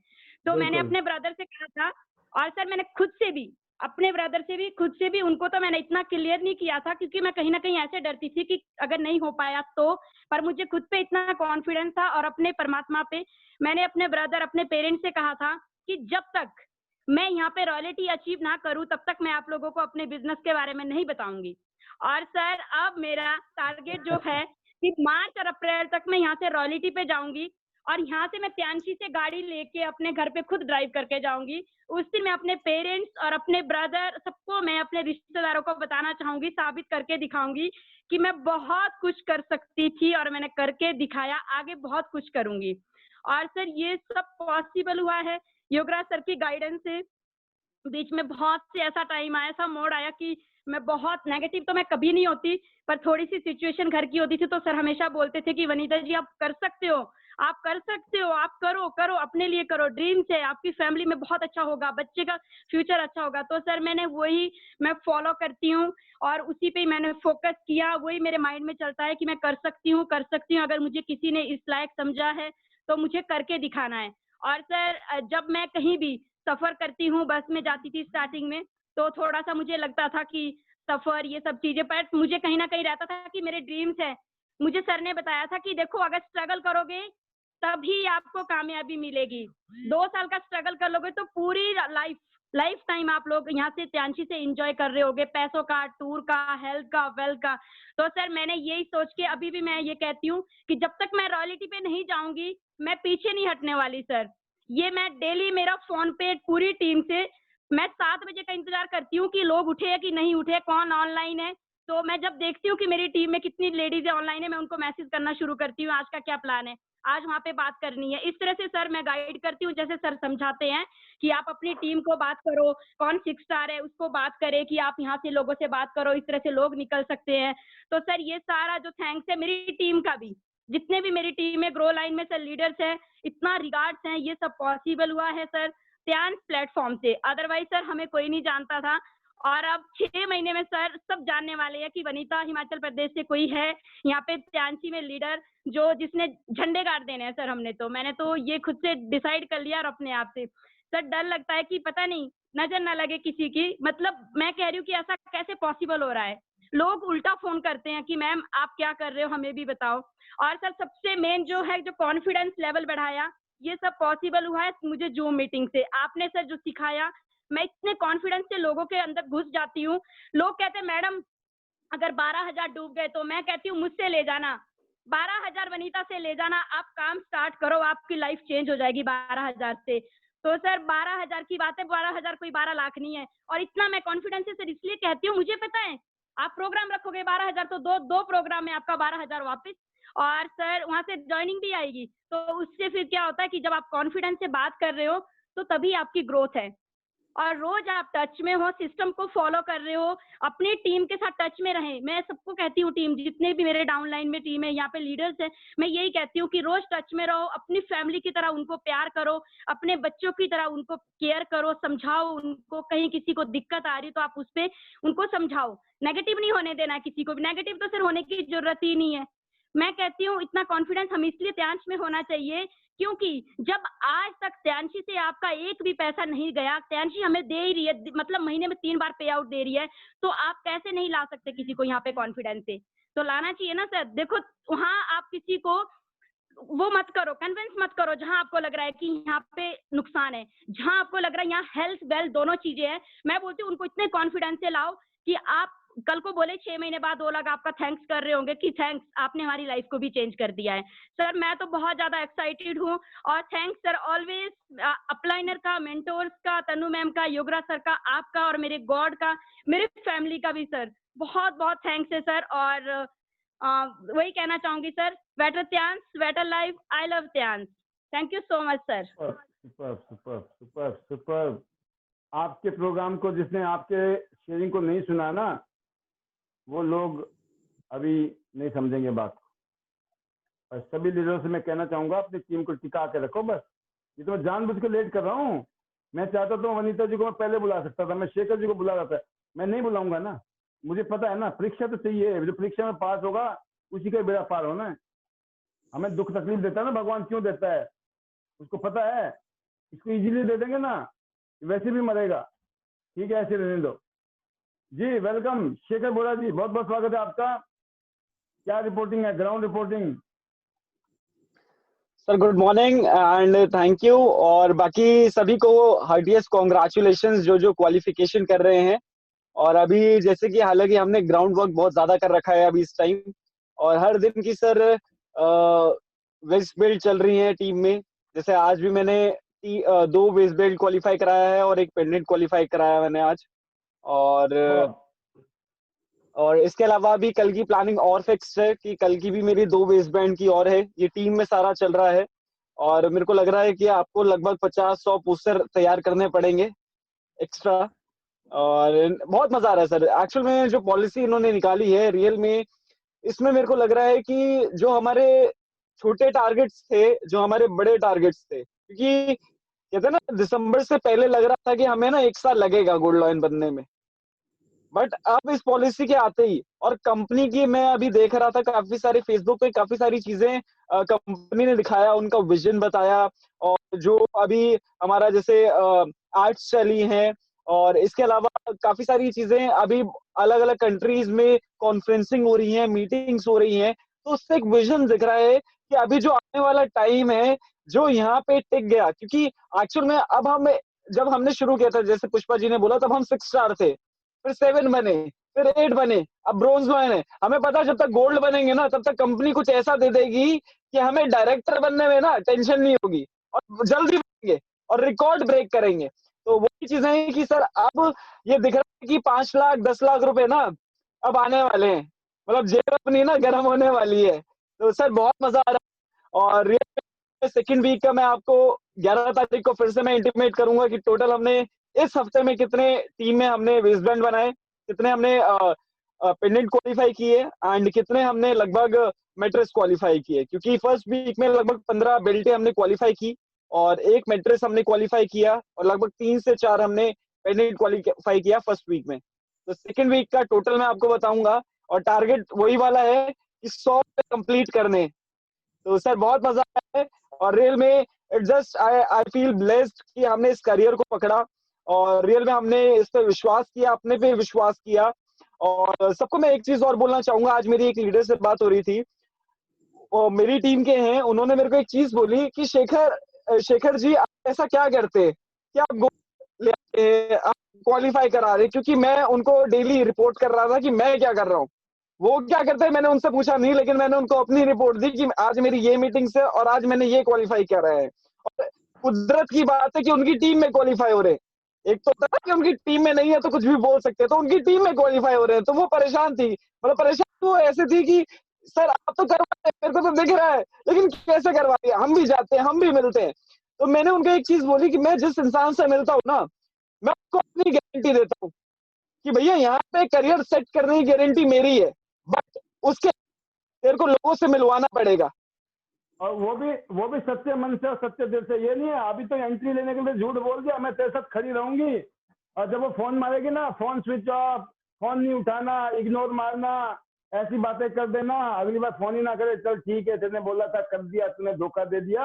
तो मैंने अपने ब्रदर से कहा था, और सर मैंने खुद से भी, अपने ब्रदर से भी, खुद से भी, उनको तो मैंने इतना क्लियर नहीं किया था क्योंकि मैं कहीं ना कहीं ऐसे डरती थी कि अगर नहीं हो पाया तो। पर मुझे खुद पे इतना कॉन्फिडेंस था और अपने परमात्मा पे। मैंने अपने ब्रदर, अपने पेरेंट्स से कहा था कि जब तक मैं यहाँ पे रॉयल्टी अचीव ना करूँ तब तक मैं आप लोगों को अपने बिजनेस के बारे में नहीं बताऊंगी। और सर अब मेरा टारगेट जो है कि मार्च और अप्रैल तक मैं यहाँ से रॉयल्टी पे जाऊंगी, और यहाँ से मैं त्यांशी से गाड़ी लेके अपने घर पे खुद ड्राइव करके जाऊंगी। उस दिन मैं अपने पेरेंट्स और अपने ब्रदर सबको, मैं अपने रिश्तेदारों को बताना चाहूंगी, साबित करके दिखाऊंगी कि मैं बहुत कुछ कर सकती थी और मैंने करके दिखाया, आगे बहुत कुछ करूंगी। और सर ये सब पॉसिबल हुआ है योगराज सर की गाइडेंस से। बीच में बहुत से ऐसा टाइम आया, ऐसा मोड आया कि मैं बहुत नेगेटिव तो मैं कभी नहीं होती, पर थोड़ी सी सिचुएशन घर की होती थी तो सर हमेशा बोलते थे कि वनीता जी आप कर सकते हो, आप कर सकते हो, आप करो करो, अपने लिए करो, ड्रीम्स है, आपकी फैमिली में बहुत अच्छा होगा, बच्चे का फ्यूचर अच्छा होगा। तो सर मैं फॉलो करती हूँ और उसी पे ही मैंने फोकस किया, वही मेरे माइंड में चलता है कि मैं कर सकती हूँ, कर सकती हूँ। अगर मुझे किसी ने इस लायक समझा है तो मुझे करके दिखाना है। और सर जब मैं कहीं भी सफर करती हूँ, बस में जाती थी स्टार्टिंग में, तो थोड़ा सा मुझे लगता था कि सफर ये सब चीजें, पर मुझे कहीं ना कहीं रहता था कि मेरे ड्रीम्स है। मुझे सर ने बताया था कि देखो अगर स्ट्रगल करोगे तभी आपको कामयाबी मिलेगी। 2 साल का स्ट्रगल कर लोगे तो पूरी लाइफ टाइम आप लोग यहाँ से त्यांशी से एंजॉय कर रहे होगे, पैसों का, टूर का, हेल्थ का, वेल्थ का। तो सर मैंने यही सोच के अभी भी मैं ये कहती हूँ कि जब तक मैं रॉयल्टी पे नहीं जाऊंगी मैं पीछे नहीं हटने वाली सर। ये मैं डेली मेरा फोन पे पूरी टीम से मैं 7 बजे का इंतजार करती हूँ कि लोग उठे कि नहीं उठे, कौन ऑनलाइन है। तो मैं जब देखती हूँ कि मेरी टीम में कितनी लेडीज ऑनलाइन है, मैं उनको मैसेज करना शुरू करती हूँ, आज का क्या प्लान है, आज वहाँ पे बात करनी है। इस तरह से सर मैं गाइड करती हूँ, जैसे सर समझाते हैं कि आप अपनी टीम को बात करो, कौन 6 स्टार है उसको बात करे कि आप यहाँ से लोगों से बात करो, इस तरह से लोग निकल सकते हैं। तो सर ये सारा जो थैंक्स है मेरी टीम का भी, जितने भी मेरी टीम में ग्रो लाइन में सर लीडर्स है, इतना रिगार्ड्स है, ये सब पॉसिबल हुआ है सर त्यांश प्लेटफॉर्म से। अदरवाइज सर हमें कोई नहीं जानता था, और अब 6 महीने में सर सब जानने वाले हैं कि वनीता हिमाचल प्रदेश से कोई है यहाँ पे त्यांशी में लीडर जो जिसने झंडे गाड़ देने हैं सर। मैंने तो ये खुद से डिसाइड कर लिया और अपने आप से। सर डर लगता है कि पता नहीं नजर ना लगे किसी की, मतलब मैं कह रही हूँ कि ऐसा कैसे पॉसिबल हो रहा है। लोग उल्टा फोन करते हैं कि मैम आप क्या कर रहे हो, हमें भी बताओ। और सर सबसे मेन जो है, जो कॉन्फिडेंस लेवल बढ़ाया, ये सब पॉसिबल हुआ है मुझे जूम मीटिंग से। आपने सर जो सिखाया, मैं इतने कॉन्फिडेंस से लोगों के अंदर घुस जाती हूँ। लोग कहते हैं मैडम अगर 12,000 डूब गए तो मैं कहती हूँ मुझसे ले जाना, 12,000 वनीता से ले जाना, आप काम स्टार्ट करो, आपकी लाइफ चेंज हो जाएगी 12,000 से। तो सर 12,000 की बात है, 12,000 कोई 12 लाख नहीं है। और इतना मैं कॉन्फिडेंस से इसलिए कहती हूँ, मुझे पता है आप प्रोग्राम रखोगे 12,000 तो दो प्रोग्राम में आपका 12,000 वापस, और सर वहां से ज्वाइनिंग भी आएगी। तो उससे फिर क्या होता है कि जब आप कॉन्फिडेंस से बात कर रहे हो तो तभी आपकी ग्रोथ है। और रोज आप टच में हो, सिस्टम को फॉलो कर रहे हो, अपनी टीम के साथ टच में रहें। मैं सबको कहती हूँ, टीम जितने भी मेरे डाउनलाइन में टीम है, यहाँ पे लीडर्स है, मैं यही कहती हूँ कि रोज टच में रहो, अपनी फैमिली की तरह उनको प्यार करो, अपने बच्चों की तरह उनको केयर करो, समझाओ उनको। कहीं किसी को दिक्कत आ रही तो आप उस पर उनको समझाओ, नेगेटिव नहीं होने देना किसी को भी। नेगेटिव तो सिर्फ होने की जरूरत ही नहीं है। मैं कहती हूँ इतना कॉन्फिडेंस हम इसलिए त्यांश में होना चाहिए क्योंकि जब आज तक त्यांशी से आपका एक भी पैसा नहीं गया, त्यांशी हमें दे ही रही है, मतलब महीने में 3 बार पे आउट दे रही है, तो आप कैसे नहीं ला सकते किसी को यहाँ पे कॉन्फिडेंस से? तो लाना चाहिए ना सर। देखो वहाँ आप किसी को वो मत करो, कन्विंस मत करो जहां आपको लग रहा है कि यहाँ पे नुकसान है, जहां आपको लग रहा है यहाँ हेल्थ वेल्थ दोनों चीजें हैं। मैं बोलती हूँ उनको इतने कॉन्फिडेंस से लाओ कि आप कल को बोले 6 महीने बाद 2 लाख आपका थैंक्स कर रहे होंगे कि थैंक्स, आपने हमारी लाइफ को भी चेंज कर दिया है। सर मैं तो बहुत ज्यादा एक्साइटेड हूँ, और थैंक्स सर ऑलवेज, अपलाइनर का, मेंटोर्स का, तनु मैम का, योगराज सर का, आपका, और मेरे गॉड का, मेरे फैमिली का भी सर बहुत बहुत थैंक्स है सर। और वही कहना चाहूंगी sir, better Tiens, better life, I love Tiens. Thank you so much sir. Super super super super. आपके प्रोग्राम को जिसने आपके शेयरिंग को नहीं सुना ना, वो लोग अभी नहीं समझेंगे बात को। और सभी लीडरों से मैं कहना चाहूंगा अपनी टीम को टिका के रखो बस। ये तो मैं जानबूझ के लेट कर रहा हूँ। मैं चाहता तो वनीता जी को मैं पहले बुला सकता था, मैं शेखर जी को बुला रहा था, मैं नहीं बुलाऊंगा ना। मुझे पता है ना, परीक्षा तो चाहिए, जो परीक्षा में पास होगा उसी का बेड़ा पार होना है। हमें दुख तकलीफ देता है ना भगवान, क्यों देता है उसको पता है। इसको इजीली दे देंगे ना, वैसे भी मरेगा। ठीक है, ऐसे रहने दो जी। वेलकम शेखर बोरा जी, बहुत बहुत स्वागत है आपका। क्या रिपोर्टिंग है, ground reporting? Sir good morning and thank you, और बाकी सभी को हार्टिएस्ट कॉन्ग्रेचुलेशंस जो क्वालिफिकेशन कर रहे हैं। और अभी जैसे कि हालांकि हमने ग्राउंड वर्क बहुत ज्यादा कर रखा है अभी इस टाइम, और हर दिन की सर वेस्ट बेल्ट चल रही है टीम में। जैसे आज भी मैंने 2 वेस्ट बेल्ट क्वालिफाई कराया है और एक पेंडेंट क्वालिफाई कराया मैंने आज। और इसके अलावा भी कल की प्लानिंग और फिक्स है कि कल की भी मेरी 2 वेस्ट बैंड की और है। ये टीम में सारा चल रहा है, और मेरे को लग रहा है कि आपको लगभग 50-100 पोस्टर तैयार करने पड़ेंगे एक्स्ट्रा। और बहुत मजा आ रहा है सर। एक्चुअल में जो पॉलिसी इन्होंने निकाली है रियल में, इसमें मेरे को लग रहा है कि जो हमारे छोटे टारगेट्स थे, जो हमारे बड़े टारगेट्स थे, क्योंकि कहते हैं ना दिसंबर से पहले लग रहा था कि हमें ना 1 साल लगेगा गोल्ड लॉयन बनने में, बट अब इस पॉलिसी के आते ही, और कंपनी की मैं अभी देख रहा था काफी सारे फेसबुक पे काफी सारी चीजें कंपनी ने दिखाया, उनका विजन बताया। और जो अभी हमारा जैसे आर्ट्स चली हैं, और इसके अलावा काफी सारी चीजें अभी अलग अलग कंट्रीज में कॉन्फ्रेंसिंग हो रही है, मीटिंग्स हो रही हैं, तो उससे एक विजन दिख रहा है कि अभी जो आने वाला टाइम है जो यहाँ पे टिक गया। क्योंकि एक्चुअल में अब हम, जब हमने शुरू किया था जैसे पुष्पा जी ने बोला, तब हम 6 स्टार थे, फिर 7 बने, फिर 8 बने, अब ब्रोंज लॉयन है। हमें पता जब तक गोल्ड बनेंगे ना, तब तक कंपनी कुछ ऐसा दे देगी कि हमें डायरेक्टर बनने में ना टेंशन नहीं होगी, और जल्दी बनेंगे और रिकॉर्ड ब्रेक करेंगे। तो वही चीजें हैं कि सर अब ये दिख रहा है कि 5 लाख 10 लाख रुपए ना अब आने वाले हैं, मतलब जेब अपनी ना गर्म होने वाली है। तो सर बहुत मजा आ रहा है। और सेकेंड वीक का मैं आपको 11 तारीख को फिर से मैं इंटीमेट करूंगा कि टोटल हमने इस हफ्ते में कितने टीम में हमने वेस्ट बैंड बनाए, कितने हमने पेंडेंट क्वालिफाई किए, एंड कितने हमने लगभग मैट्रेस क्वालिफाई किए। क्योंकि फर्स्ट वीक में लगभग 15 बेल्टें हमने क्वालिफाई की, और 1 मैट्रेस हमने क्वालिफाई किया, और लगभग 3 से 4 हमने पेंडेंट क्वालिफाई किया फर्स्ट वीक में। तो सेकेंड वीक का टोटल मैं आपको बताऊंगा, और टारगेट वही वाला है कि 100 कंप्लीट करने। तो सर बहुत मजा आया है, और रियल में it just I feel blessed कि हमने इस करियर को पकड़ा, और रियल में हमने इस पे विश्वास किया, अपने पे विश्वास किया। और सबको मैं एक चीज और बोलना चाहूंगा, आज मेरी एक लीडर से बात हो रही थी, और मेरी टीम के हैं, उन्होंने मेरे को एक चीज बोली कि शेखर जी आप ऐसा क्या करते कि आप गोल्ड ले आते हैं, आप क्वालिफाई करा रहे, क्योंकि मैं उनको डेली रिपोर्ट कर रहा था कि मैं क्या कर रहा हूँ। वो क्या करते हैं मैंने उनसे पूछा नहीं, लेकिन मैंने उनको अपनी रिपोर्ट दी कि आज मेरी ये मीटिंग से और आज मैंने ये क्वालिफाई करा है। और कुदरत की बात है कि उनकी टीम में क्वालिफाई हो रहे हैं। एक तो होता है कि उनकी टीम में नहीं है तो कुछ भी बोल सकते हैं, तो उनकी टीम में क्वालिफाई हो रहे हैं, तो वो परेशान थी। मतलब परेशान वो ऐसे थी कि सर आप तो करवा रहे हैं, मेरे को तो दिख रहा है, लेकिन कैसे करवा रही है, हम भी जाते हैं, हम भी मिलते हैं। तो मैंने उनको एक चीज बोली कि मैं जिस इंसान से मिलता हूँ ना, मैं आपको अपनी गारंटी देता हूँ कि भैया यहाँ पे करियर सेट करने की गारंटी मेरी है, बट उसके तेरे को लोगों से मिलवाना पड़ेगा। और वो भी सच्चे मन से और सच्चे दिल से। ये नहीं है अभी तो एंट्री लेने के लिए झूठ बोल दिया मैं तेरे साथ खड़ी रहूंगी, और जब वो फोन मारेगी ना, फोन स्विच ऑफ, फोन नहीं उठाना, इग्नोर मारना, ऐसी बातें कर देना, अगली बार फोन ही ना करे, चल ठीक है तेने बोला था कर दिया, तूने धोखा दे दिया।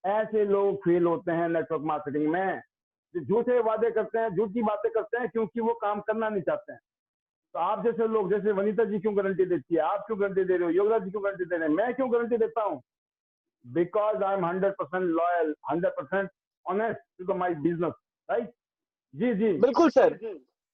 ऐसे लोग फेल होते हैं नेटवर्क मार्केटिंग में, जो झूठे वादे करते हैं, झूठी बातें करते हैं, क्योंकि वो काम करना नहीं चाहते हैं। तो आप जैसे लोग, जैसे वनीता जी क्यों गारंटी देती है, आप क्यों गारंटी दे रहे हो, योगराज जी क्यों गारंटी दे रहे हैं, मैं क्यों गारंटी देता हूँ? Because I am 100% loyal, 100% honest to my business, right? जी जी बिल्कुल सर,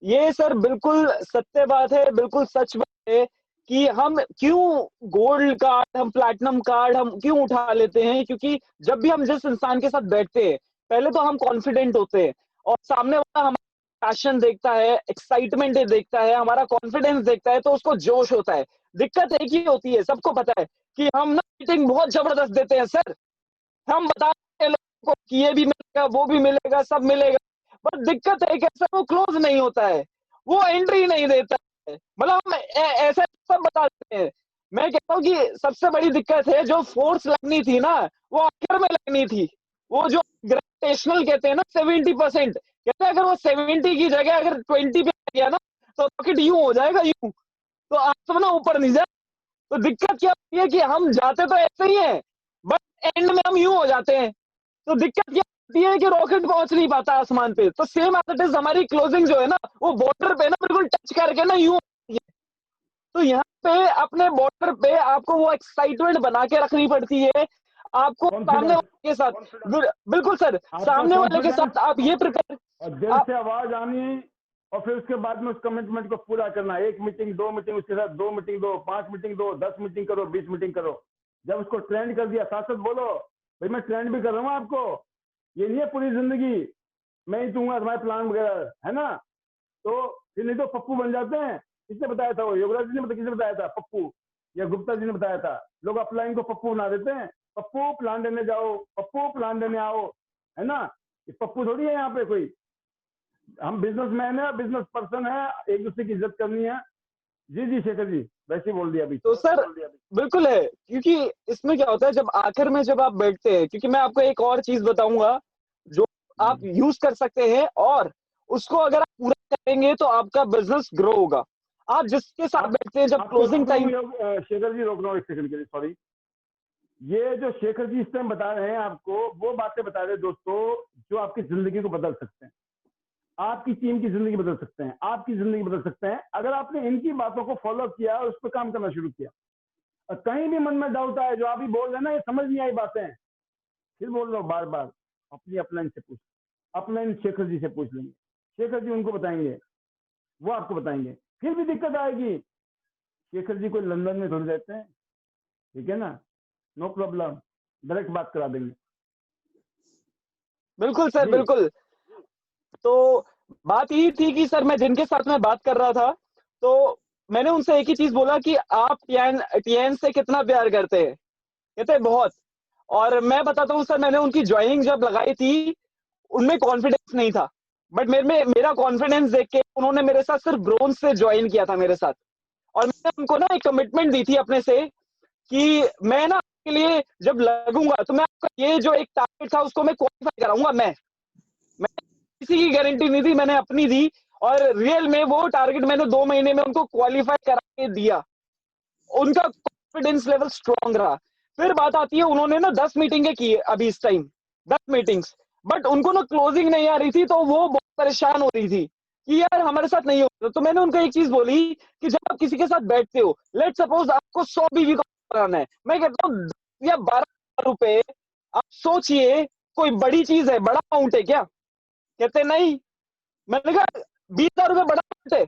ये सर बिल्कुल सत्य बात है, बिल्कुल सच बात है कि हम क्यों गोल्ड कार्ड, हम प्लैटिनम कार्ड हम क्यों उठा लेते हैं, क्योंकि जब भी हम जिस इंसान के साथ बैठते हैं पहले तो हम कॉन्फिडेंट होते हैं, और सामने वाला हमारा पैशन देखता है, एक्साइटमेंट देखता है, हमारा कॉन्फिडेंस देखता है, तो उसको जोश होता है। दिक्कत एक ही होती है, सबको पता है कि हम ना मीटिंग बहुत जबरदस्त देते हैं सर, हम बताते हैं लोगों को कि ये भी मिलेगा, वो भी मिलेगा, सब मिलेगा, पर दिक्कत है कि सर वो क्लोज नहीं होता है, वो एंट्री नहीं देता है। मतलब हम ऐसा सब बता देते हैं। मैं कहता हूँ कि सबसे बड़ी दिक्कत है जो फोर्स लगनी थी ना, वो आखिर में लगनी थी। वो जो ग्रेविटेशनल कहते हैं ना 70%, कहते हैं अगर वो 70 की जगह अगर 20 पे आ गया ना तो रॉकेट यूं हो जाएगा, यूं तो आप ना ऊपर नहीं जाए। तो दिक्कत क्या होती है कि हम जाते तो ऐसे ही हैं, बट एंड में हम यूं हो जाते हैं। तो दिक्कत क्या होती है कि रॉकेट पहुंच नहीं पाता आसमान पे। तो सेम एज इट इज हमारी क्लोजिंग जो है ना, वो बॉर्डर पे ना बिल्कुल टच करके ना यूं। तो यहाँ पे अपने बॉर्डर पे आपको वो एक्साइटमेंट बना के रखनी पड़ती है। आपको सामने वाले के साथ, बिल्कुल सर, सामने वाले के साथ आप ये प्रिपेयर, और दिल से आवाज आनी, और फिर उसके बाद में उस कमिटमेंट को पूरा करना। 1 मीटिंग, 2 मीटिंग, उसके साथ 2 मीटिंग दो, 5 मीटिंग दो, 10 मीटिंग करो, 20 मीटिंग करो। जब उसको ट्रेंड कर दिया, साथ साथ बोलो भाई मैं ट्रेंड भी कर रहा हूँ आपको, ये नहीं है पूरी जिंदगी मैं ही दूंगा तुम्हारे प्लान वगैरह, है ना? तो फिर नहीं तो पप्पू बन जाते हैं। किसने बताया था? वो योगराज जी ने किसने बताया था? पप्पू या गुप्ता जी ने बताया था। लोग अपलाइन को पप्पू बना देते हैं, पप्पू प्लान देने जाओ, पप्पू प्लान देने आओ, है ना? ये पप्पू थोड़ी है यहाँ पे कोई। हम बिजनेसमैन है, बिजनेस पर्सन है, एक दूसरे की इज्जत करनी है। जी जी शेखर जी, वैसे ही बोल दिया अभी। तो सर बिल्कुल है, क्योंकि इसमें क्या होता है जब आखिर में जब आप बैठते हैं, क्योंकि मैं आपको एक और चीज बताऊंगा जो आप यूज कर सकते हैं, और उसको अगर आप पूरा करेंगे तो आपका बिजनेस ग्रो होगा। आप जिसके साथ बैठते हैं जब क्लोजिंग टाइम। शेखर जी रोक रहा हूँ एक सेकंड के लिए, सॉरी। ये जो शेखर जी इस टाइम बता रहे हैं आपको, वो बातें बता रहे हैं दोस्तों जो आपकी जिंदगी को बदल सकते हैं, आपकी टीम की जिंदगी बदल सकते हैं, आपकी जिंदगी बदल सकते हैं, अगर आपने इनकी बातों को फॉलो किया और उस पर काम करना शुरू किया। और कहीं भी मन में डाउट आए, जो आप ही बोल रहे हैं ना ये समझ नहीं आई बातें, फिर बोल रहा हूँ बार बार, अपनी अपलाइन से पूछ, अपलाइन शेखर जी से पूछ लेंगे, शेखर जी उनको बताएंगे, वो आपको बताएंगे। फिर भी दिक्कत आएगी, शेखर जी कोई लंदन में थोड़ी रहते हैं, ठीक है ना? नो प्रॉब्लम, डायरेक्ट बात करा देंगे। बिल्कुल सर, बिल्कुल। तो बात यही थी कि सर मैं जिनके साथ में बात कर रहा था, तो मैंने उनसे एक ही चीज बोला कि आप टीएन से कितना प्यार करते हैं? कहते बहुत। और मैं बताता हूँ सर, मैंने उनकी ज्वाइनिंग जब लगाई थी उनमें कॉन्फिडेंस नहीं था, बट मेरा कॉन्फिडेंस देख के उन्होंने मेरे साथ सिर्फ ब्रोंज से ज्वाइन किया था मेरे साथ। और मैंने उनको ना एक कमिटमेंट दी थी अपने से कि मैं ना आपके लिए जब लगूंगा तो मैं आपका ये जो एक टारगेट था उसको मैं क्वालिफाई कराऊंगा। मैं किसी की गारंटी नहीं दी, मैंने अपनी दी, और रियल में वो टारगेट मैंने 2 महीने में उनको क्वालिफाई करा के दिया। उनका कॉन्फिडेंस लेवल स्ट्रांग रहा। फिर बात आती है, उन्होंने ना 10 मीटिंगें की अभी इस टाइम, 10 मीटिंग्स, बट उनको ना क्लोजिंग नहीं आ रही थी, तो वो बहुत परेशान हो रही थी कि यार हमारे साथ नहीं होता। तो मैंने उनको एक चीज बोली कि जब आप किसी के साथ बैठते हो, लेट सपोज आपको 100 बीवी का कराना है, मैं कहता हूँ 10 या 12 रुपए, आप सोचिए कोई बड़ी चीज है, बड़ा अमाउंट है क्या? कहते नहीं। मैंने कहा 20,000 रुपए बड़ा अमाउंट है?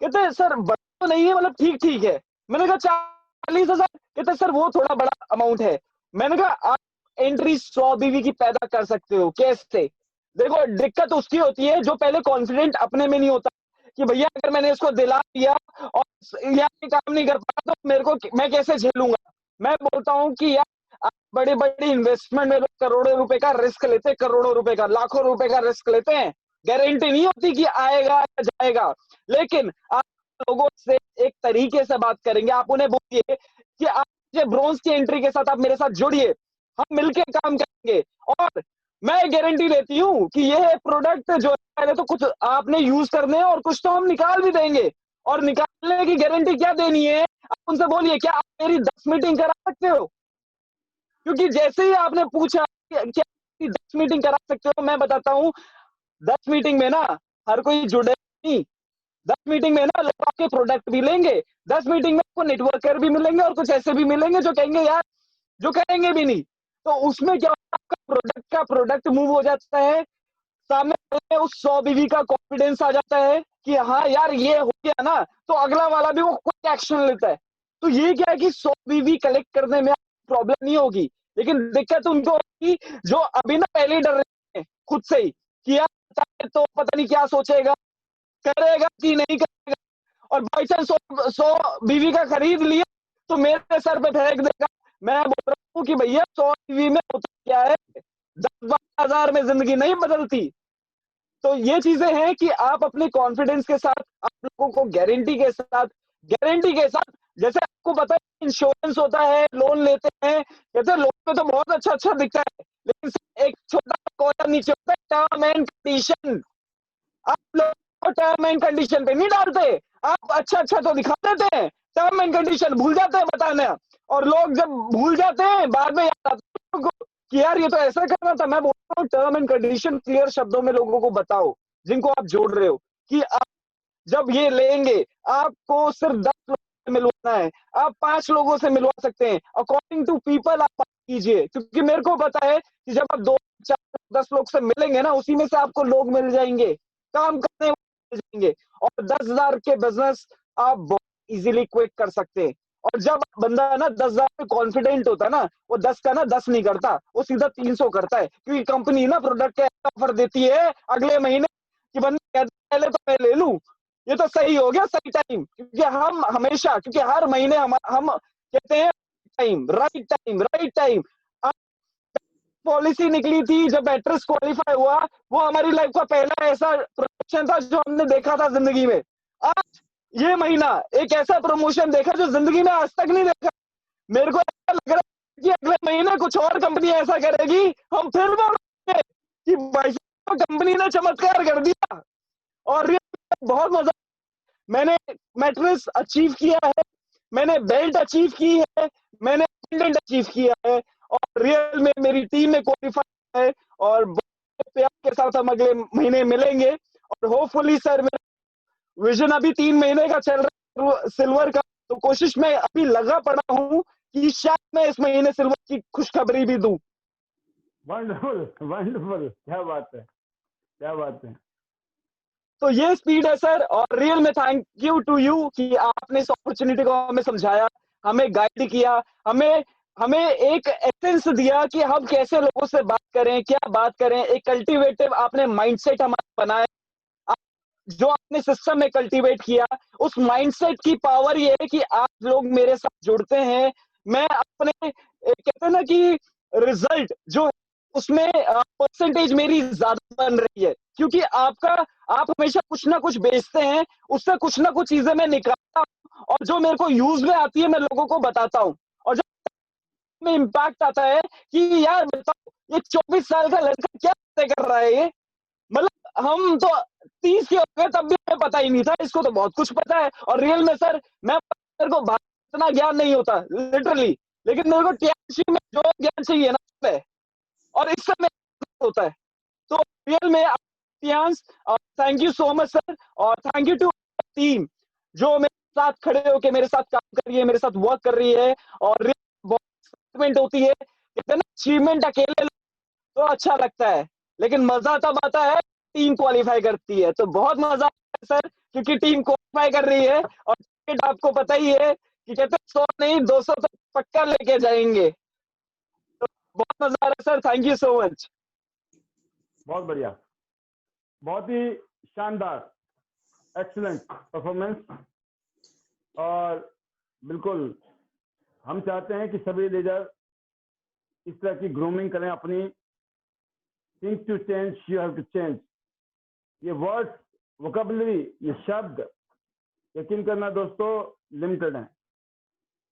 कहते सर बड़ा तो नहीं है, मतलब ठीक ठीक है। मैंने कहा 40,000, कहते सर वो थोड़ा बड़ा अमाउंट है। मैंने कहा आप एंट्री 100 बीवी की पैदा कर सकते हो कैसे? देखो दिक्कत उसकी होती है जो पहले कॉन्फिडेंट अपने में नहीं होता कि भैया अगर मैंने इसको दिला दिया और यार काम नहीं कर पाया तो मेरे को मैं कैसे झेलूंगा। मैं बोलता हूँ कि यार बड़े बड़े इन्वेस्टमेंट में लोग करोड़ों रुपए का रिस्क लेते हैं, करोड़ों रुपए का, लाखों रुपए का रिस्क लेते हैं, गारंटी नहीं होती कि आएगा या जाएगा। लेकिन आप लोगों से एक तरीके से बात करेंगे, आप उन्हें बोलिए कि आप ब्रोंज की एंट्री के साथ आप मेरे साथ जुड़िए, हम मिलकर काम करेंगे और मैं गारंटी देती हूँ कि यह प्रोडक्ट जो है पहले तो कुछ आपने यूज करने हैं और कुछ तो हम निकाल भी देंगे। और निकालने की गारंटी क्या देनी है, आप उनसे बोलिए क्या आप मेरी 10 मीटिंग करा सकते हो? क्योंकि जैसे ही आपने पूछा क्या 10 मीटिंग करा सकते हो, मैं बताता हूँ 10 मीटिंग में ना हर कोई जुड़े नहीं। 10 मीटिंग में ना लोग आपके प्रोडक्ट भी लेंगे, 10 मीटिंग में आपको नेटवर्कर भी मिलेंगे और कुछ ऐसे भी मिलेंगे जो कहेंगे यार, जो कहेंगे भी नहीं। तो उसमें क्या आपका प्रोडक्ट मूव हो जाता है, सामने वाले उस 100 बीवी का कॉन्फिडेंस आ जाता है कि हाँ यार ये हो गया ना, तो अगला वाला भी वो कोई एक्शन लेता है। तो ये क्या है कि 100 बीवी कलेक्ट करने में प्रॉब्लम नहीं होगी, लेकिन दिक्कत उनको होगी जो अभी ना पहले ही डर रहे हैं खुद से ही कि यार तो पता नहीं क्या सोचेगा, करेगा कि नहीं करेगा, और बाई चांस 100 बीवी का खरीद लिया तो मेरे सर पे फेंक देगा। मैं बोल रहा हूँ कि भैया 100 बीवी में होता क्या है, 10-12 हजार में जिंदगी नहीं बदलती। तो ये चीजें हैं कि आप अपने कॉन्फिडेंस के साथ, आप लोगों को गारंटी के साथ, जैसे आपको पता है इंश्योरेंस होता है, लोन लेते हैं, कहते हैं लोन पे तो बहुत अच्छा दिखता है, लेकिन एक छोटा कॉलम नीचे होता है टर्म एंड कंडीशन। आप लोग टर्म एंड कंडीशन पे नहीं डालते, आप अच्छा तो दिखा देते हैं, टर्म एंड कंडीशन भूल जाते हैं बताना, और लोग जब भूल जाते हैं बाद में याद आता है कि यार ये तो ऐसा करना था। मैं बोलता हूँ टर्म एंड कंडीशन क्लियर शब्दों में लोगों को बताओ जिनको आप जोड़ रहे हो कि आप जब ये लेंगे आपको सिर्फ 10 लोगों से मिलवाना है, आप 5 लोगों से मिलवा सकते हैं, अकॉर्डिंग टू पीपल आप कीजिए, क्योंकि मेरे को पता है कि जब आप 2-4-10 लोग से मिलेंगे ना, उसी में से आपको लोग मिल जाएंगे, काम करने वाले मिल जाएंगे, और 10,000 के बिजनेस आप बहुत इजीली क्विक कर सकते हैं। और जब बंदा ना 10,000 पे कॉन्फिडेंट होता है ना, वो 10 का ना 10 नहीं करता, वो सीधा 300 करता है, क्योंकि कंपनी ना प्रोडक्ट के ऑफर देती है अगले महीने कि बंदा कहता है पहले तो मैं ले लूं, ये तो सही हो गया, सही टाइम, क्योंकि हम हमेशा, क्योंकि हर महीने हम कहते हैं राइट टाइम। पॉलिसी निकली थी जब मैट्रिक्स क्वालिफाई हुआ, वो हमारी लाइफ का पहला ऐसा प्रमोशन था जो हमने देखा था जिंदगी में। आज ये महीना एक ऐसा प्रमोशन देखा जो जिंदगी में आज तक नहीं देखा। मेरे को ऐसा लग रहा है कि अगले महीने कुछ और कंपनी ऐसा करेगी, हम फिर बोलेंगे कि भाई साहब कंपनी ने चमत्कार कर दिया। और बहुत मजा, मैंने मैट्रिक्स अचीव किया है, मैंने बेल्ट अचीव की है, मैंने अटेंडेंट अचीव किया है, और रियल में मेरी टीम में क्वालिफाई है, और प्यार के साथ हम अगले महीने मिलेंगे। और होपफुली सर मेरा विजन अभी 3 महीने का चल रहा है सिल्वर का, तो कोशिश में अभी लगा पड़ा हूँ कि शायद मैं इस महीने सिल्वर की खुशखबरी भी दूं। वंडरफुल, क्या बात है। तो ये स्पीड है सर, और रियल में थैंक यू टू यू कि आपने इस अपॉर्चुनिटी को हमें समझाया, हमें गाइड किया, हमें एक एसेंस दिया कि हम कैसे लोगों से बात करें, क्या बात करें, एक कल्टीवेटिव आपने माइंडसेट हमारा बनाया, जो आपने सिस्टम में कल्टीवेट किया, उस माइंडसेट की पावर ये है कि आप लोग मेरे साथ जुड़ते हैं। मैं अपने कहते हैं ना कि रिजल्ट जो उसमें परसेंटेज मेरी ज्यादा बन रही है, क्योंकि आप हमेशा कुछ ना कुछ बेचते हैं, उससे कुछ ना कुछ चीजें मैं निकालता हूँ, और जो मेरे को यूज में आती है मैं लोगों को बताता हूँ, और जब में इम्पैक्ट आता है कि यार बताओ ये 24 साल का लड़का क्या कर रहा है, ये मतलब हम तो 30 के हो गए तब भी हमें पता ही नहीं था, इसको तो बहुत कुछ पता है। और रियल में सर मेरे को इतना ज्ञान नहीं होता लिटरली, लेकिन मेरे को टीएमसी में जो ज्ञान चाहिए ना है, और इससे मेरा होता है। तो रियल में thank you so much sir, और थैंक यू टू टीम जो मेरे साथ खड़े होके मेरे साथ काम कर रही है, मेरे साथ वर्क कर रही है, और बहुत एक्साइटमेंट होती है। कहते हैं ना अचीवमेंट अकेले तो अच्छा लगता है, लेकिन मजा तब आता है टीम क्वालिफाई करती है, तो बहुत मजा आता है सर, क्योंकि टीम क्वालिफाई कर रही है, और आपको पता ही है कि कहते 100 नहीं 200 तो पक्का लेके जाएंगे। तो बहुत मजा आ रहा है sir, thank you so much. बहुत बढ़िया, बहुत ही शानदार, एक्सीलेंट परफॉर्मेंस। और बिल्कुल हम चाहते हैं कि सभी लीडर इस तरह की ग्रूमिंग करें अपनी। Think to change, you have to change. ये वर्ड्स, वोकैबुलरी, ये शब्द यकीन करना दोस्तों लिमिटेड हैं।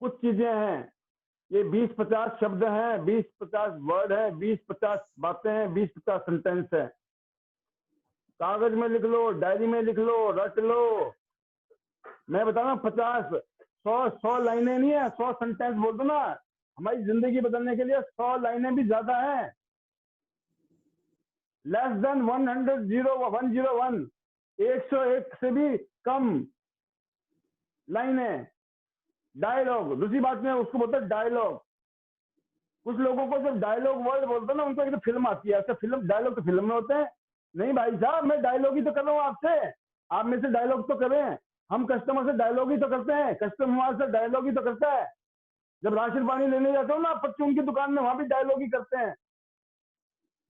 कुछ चीजें हैं, ये 20-50 शब्द हैं, 20-50 वर्ड है, 20-50 बातें हैं, 20-50 सेंटेंस है। कागज में लिख लो, डायरी में लिख लो, रट लो। मैं बता रहा हूँ 50-100 लाइनें नहीं है, 100 सेंटेंस बोल दो ना। हमारी जिंदगी बदलने के लिए 100 लाइनें भी ज्यादा हैं। लेस देन 101, 101 से भी कम लाइनें। डायलॉग, दूसरी बात में उसको बोलते हैं डायलॉग। कुछ लोगों को जब डायलॉग वर्ड बोलते हैं ना, उनको एक तो फिल्म आती है। ऐसे फिल्म, डायलॉग तो फिल्म में होते हैं। नहीं भाई साहब, मैं डायलॉग ही तो कर रहा हूँ आपसे, आप में से डायलॉग तो करें। हम कस्टमर से डायलॉग ही तो करते हैं, कस्टमर हमारे से डायलॉग ही तो करता है। जब राशन पानी लेने जाते हो ना परचून की दुकान में, वहां भी डायलॉग ही करते हैं।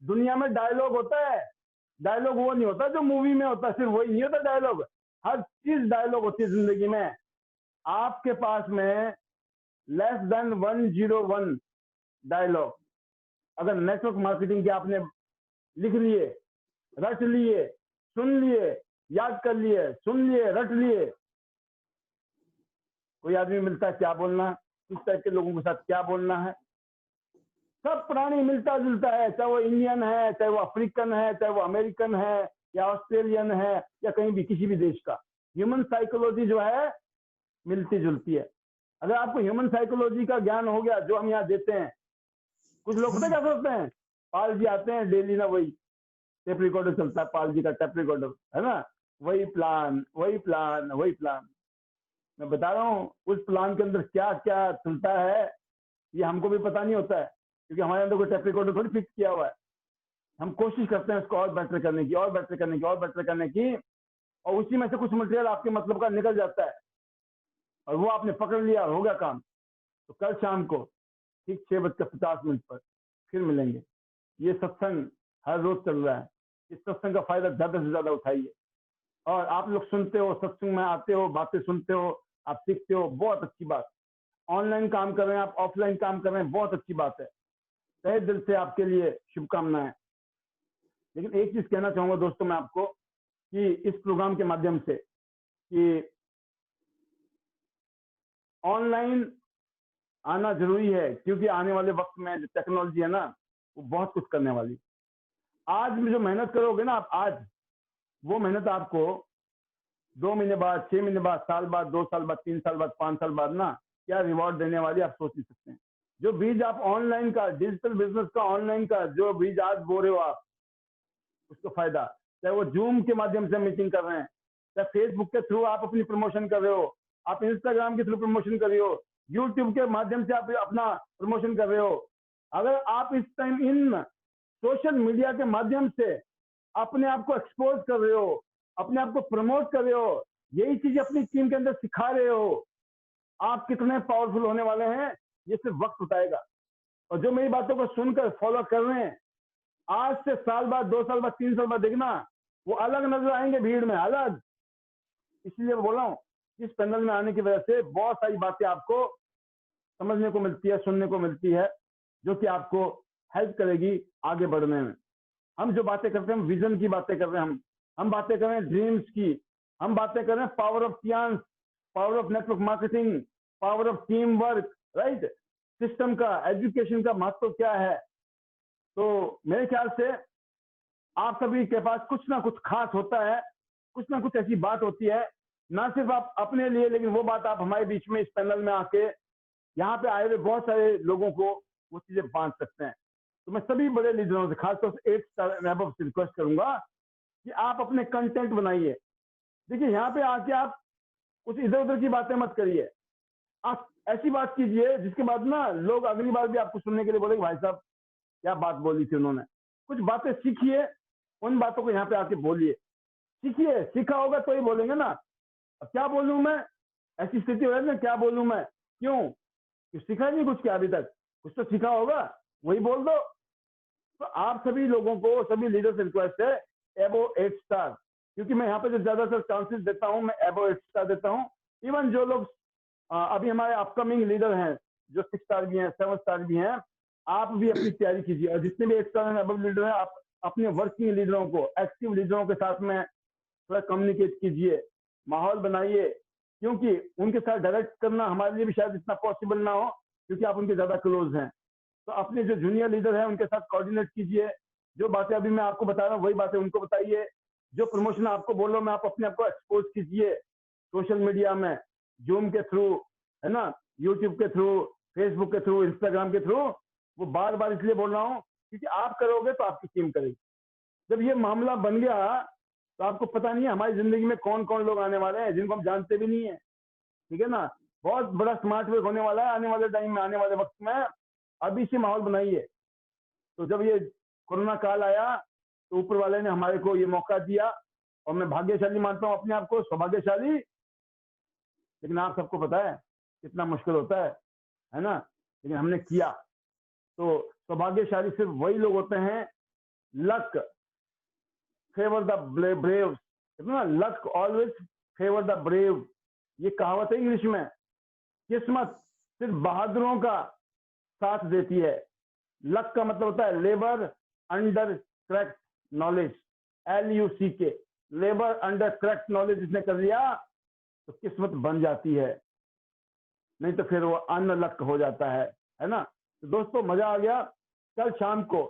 दुनिया में डायलॉग होता है। डायलॉग वो नहीं होता जो मूवी में होता है, सिर्फ वही नहीं होता डायलॉग। हर चीज डायलॉग होती है जिंदगी में। आपके पास में लेस देन 101 डायलॉग अगर नेटवर्क मार्केटिंग के आपने लिख लिए, रट लिए, सुन लिए, याद कर लिए, सुन लिए, रट लिए। कोई आदमी मिलता है क्या बोलना, किस टाइप के लोगों के साथ क्या बोलना है। सब प्राणी मिलता जुलता है, चाहे वो इंडियन है, चाहे वो अफ्रीकन है, चाहे वो अमेरिकन है, या ऑस्ट्रेलियन है, या कहीं भी किसी भी देश का। ह्यूमन साइकोलॉजी जो है मिलती जुलती है। अगर आपको ह्यूमन साइकोलॉजी का ज्ञान हो गया, जो हम यहाँ देते हैं, कुछ लोग पता क्या सोचते हैं, पाल जी आते हैं डेली ना, वही टेप रिकॉर्डर चलता है, पाल जी का टेप रिकॉर्डर है ना, वही प्लान, वही प्लान, वही प्लान। मैं बता रहा हूँ उस प्लान के अंदर क्या क्या चलता है ये हमको भी पता नहीं होता है, क्योंकि हमारे अंदर कोई टेप रिकॉर्डर थोड़ी फिक्स किया हुआ है। हम कोशिश करते हैं उसको और बेटर करने की, और बेटर करने की, और बेटर करने की, और उसी में से कुछ मटेरियल आपके मतलब का निकल जाता है, और वो आपने पकड़ लिया, हो गया काम। तो कल शाम को ठीक 6:50 पर फिर मिलेंगे। ये सत्संग हर रोज चल रहा है। इस सत्संग का फायदा ज्यादा से ज्यादा उठाइए। और आप लोग सुनते हो, सत्संग में आते हो, बातें सुनते हो, आप सीखते हो, बहुत अच्छी बात। ऑनलाइन काम कर रहे हैं आप, ऑफलाइन काम कर रहे हैं, बहुत अच्छी बात है। तहे दिल से आपके लिए शुभकामनाएं। लेकिन एक चीज कहना चाहूंगा दोस्तों मैं आपको, कि इस प्रोग्राम के माध्यम से कि ऑनलाइन आना जरूरी है, क्योंकि आने वाले वक्त में जो टेक्नोलॉजी है ना, वो बहुत कुछ करने वाली। आज में जो मेहनत करोगे ना आप, आज वो मेहनत आपको 2 महीने बाद, 6 महीने बाद, साल बाद, 2 साल बाद, 3 साल बाद, 5 साल बाद ना क्या रिवॉर्ड देने वाली आप सोच नहीं सकते हैं। जो बीज आप ऑनलाइन का, डिजिटल बिजनेस का, ऑनलाइन का जो बीज आज बो रहे हो आप, उसको फायदा, चाहे वो जूम के माध्यम से मीटिंग कर रहे हैं, चाहे फेसबुक के थ्रू आप अपनी प्रमोशन कर रहे हो, आप इंस्टाग्राम के थ्रू प्रमोशन कर रहे हो, यूट्यूब के माध्यम से आप अपना प्रमोशन कर रहे हो। अगर आप इस टाइम इन सोशल मीडिया के माध्यम से अपने आप को एक्सपोज कर रहे हो, अपने आप को प्रमोट कर रहे हो, यही चीज अपनी टीम के अंदर सिखा रहे हो, आप कितने पावरफुल होने वाले हैं ये सिर्फ वक्त बताएगा। और जो मेरी बातों को सुनकर फॉलो कर रहे हैं, आज से साल बाद, 2 साल बाद, 3 साल बाद देखना वो अलग नजर आएंगे भीड़ में, अलग। इसलिए बोला हूँ, इस पैनल में आने की वजह से बहुत सारी बातें आपको समझने को मिलती है, सुनने को मिलती है, जो कि आपको हेल्प करेगी आगे बढ़ने में। हम जो बातें करते हैं, हम विजन की बातें कर रहे हैं, हम बातें कर रहे हैं ड्रीम्स की, हम बातें कर रहे हैं power of Tiens, power of network marketing, power of team work, right, system का, एजुकेशन का महत्व क्या है। तो मेरे ख्याल से आप सभी के पास कुछ ना कुछ खास होता है, कुछ ना कुछ ऐसी बात होती है, ना सिर्फ आप अपने लिए, लेकिन वो बात आप हमारे बीच में इस पैनल में आके, यहाँ पे आए हुए बहुत सारे लोगों को वो चीजें बांट सकते हैं। तो मैं सभी बड़े लीडरों से, खासतौर से 8 स्टार अबव से रिक्वेस्ट करूंगा कि आप अपने कंटेंट बनाइए। देखिए यहाँ पे आके आप कुछ इधर उधर की बातें मत करिए, आप ऐसी बात कीजिए जिसके बाद ना लोग अगली बार भी आपको सुनने के लिए बोलेंगे भाई साहब क्या बात बोली थी उन्होंने। कुछ बातें सीखिए, उन बातों को यहाँ पे आके बोलिए, सीखिए, सीखा होगा तो ही बोलेंगे ना। अब क्या बोलूं मैं, ऐसी स्थिति हो रही है ना, क्या बोलूं मैं, क्यों? सीखा नहीं कुछ क्या अभी तक? कुछ तो सीखा होगा, वही बोल दो। तो आप सभी लोगों को, सभी लीडर से रिक्वेस्ट है एबो 8 स्टार, क्योंकि मैं यहाँ पे जो ज्यादातर चांसेस देता हूँ मैं एबो 8 स्टार देता हूँ। इवन जो लोग अभी हमारे अपकमिंग लीडर हैं जो 6 स्टार भी हैं, 7 स्टार भी हैं, आप भी अपनी तैयारी कीजिए। और जितने भी 8 स्टार एबव लीडर हैं, आप अपने वर्किंग लीडरों को, एक्टिव लीडरों के साथ में थोड़ा कम्युनिकेट कीजिए, माहौल बनाइए, क्योंकि उनके साथ डायरेक्ट करना हमारे लिए भी शायद इतना पॉसिबल ना हो, क्योंकि आप उनके ज्यादा क्लोज हैं। तो अपने जो जूनियर लीडर हैं उनके साथ कोऑर्डिनेट कीजिए। जो बातें अभी मैं आपको बता रहा हूँ वही बातें उनको बताइए। जो प्रमोशन आपको बोल रहा हूँ मैं, आप अपने आप को एक्सपोज कीजिए सोशल मीडिया में, जूम के थ्रू, है ना, यूट्यूब के थ्रू, फेसबुक के थ्रू, इंस्टाग्राम के थ्रू। वो बार बार इसलिए बोल रहा हूँ क्योंकि आप करोगे तो आपकी टीम करेगी। जब ये मामला बन गया तो आपको पता नहीं है हमारी जिंदगी में कौन कौन लोग आने वाले हैं जिनको हम जानते भी नहीं है, ठीक है ना। बहुत बड़ा स्मार्ट वर्क होने वाला है आने वाले टाइम में, आने वाले वक्त में। अभी से माहौल बनाइए। तो जब ये कोरोना काल आया तो ऊपर वाले ने हमारे को ये मौका दिया, और मैं भाग्यशाली मानता हूँ अपने आप को, सौभाग्यशाली। लेकिन आप सबको पता है कितना मुश्किल होता है ना, लेकिन हमने किया। तो सौभाग्यशाली सिर्फ वही लोग होते हैं, लक फेवर द ब्रेव, ना, luck always favour the brave, ये कहावत है इंग्लिश में। किस्मत सिर्फ बहादुरों का साथ देती है। लक का मतलब होता है labour under correct knowledge, LUCK, labour under correct knowledge जिसने कर लिया तो किस्मत बन जाती है, नहीं तो फिर वो अनलक हो जाता है ना। तो दोस्तों मजा आ गया। कल शाम को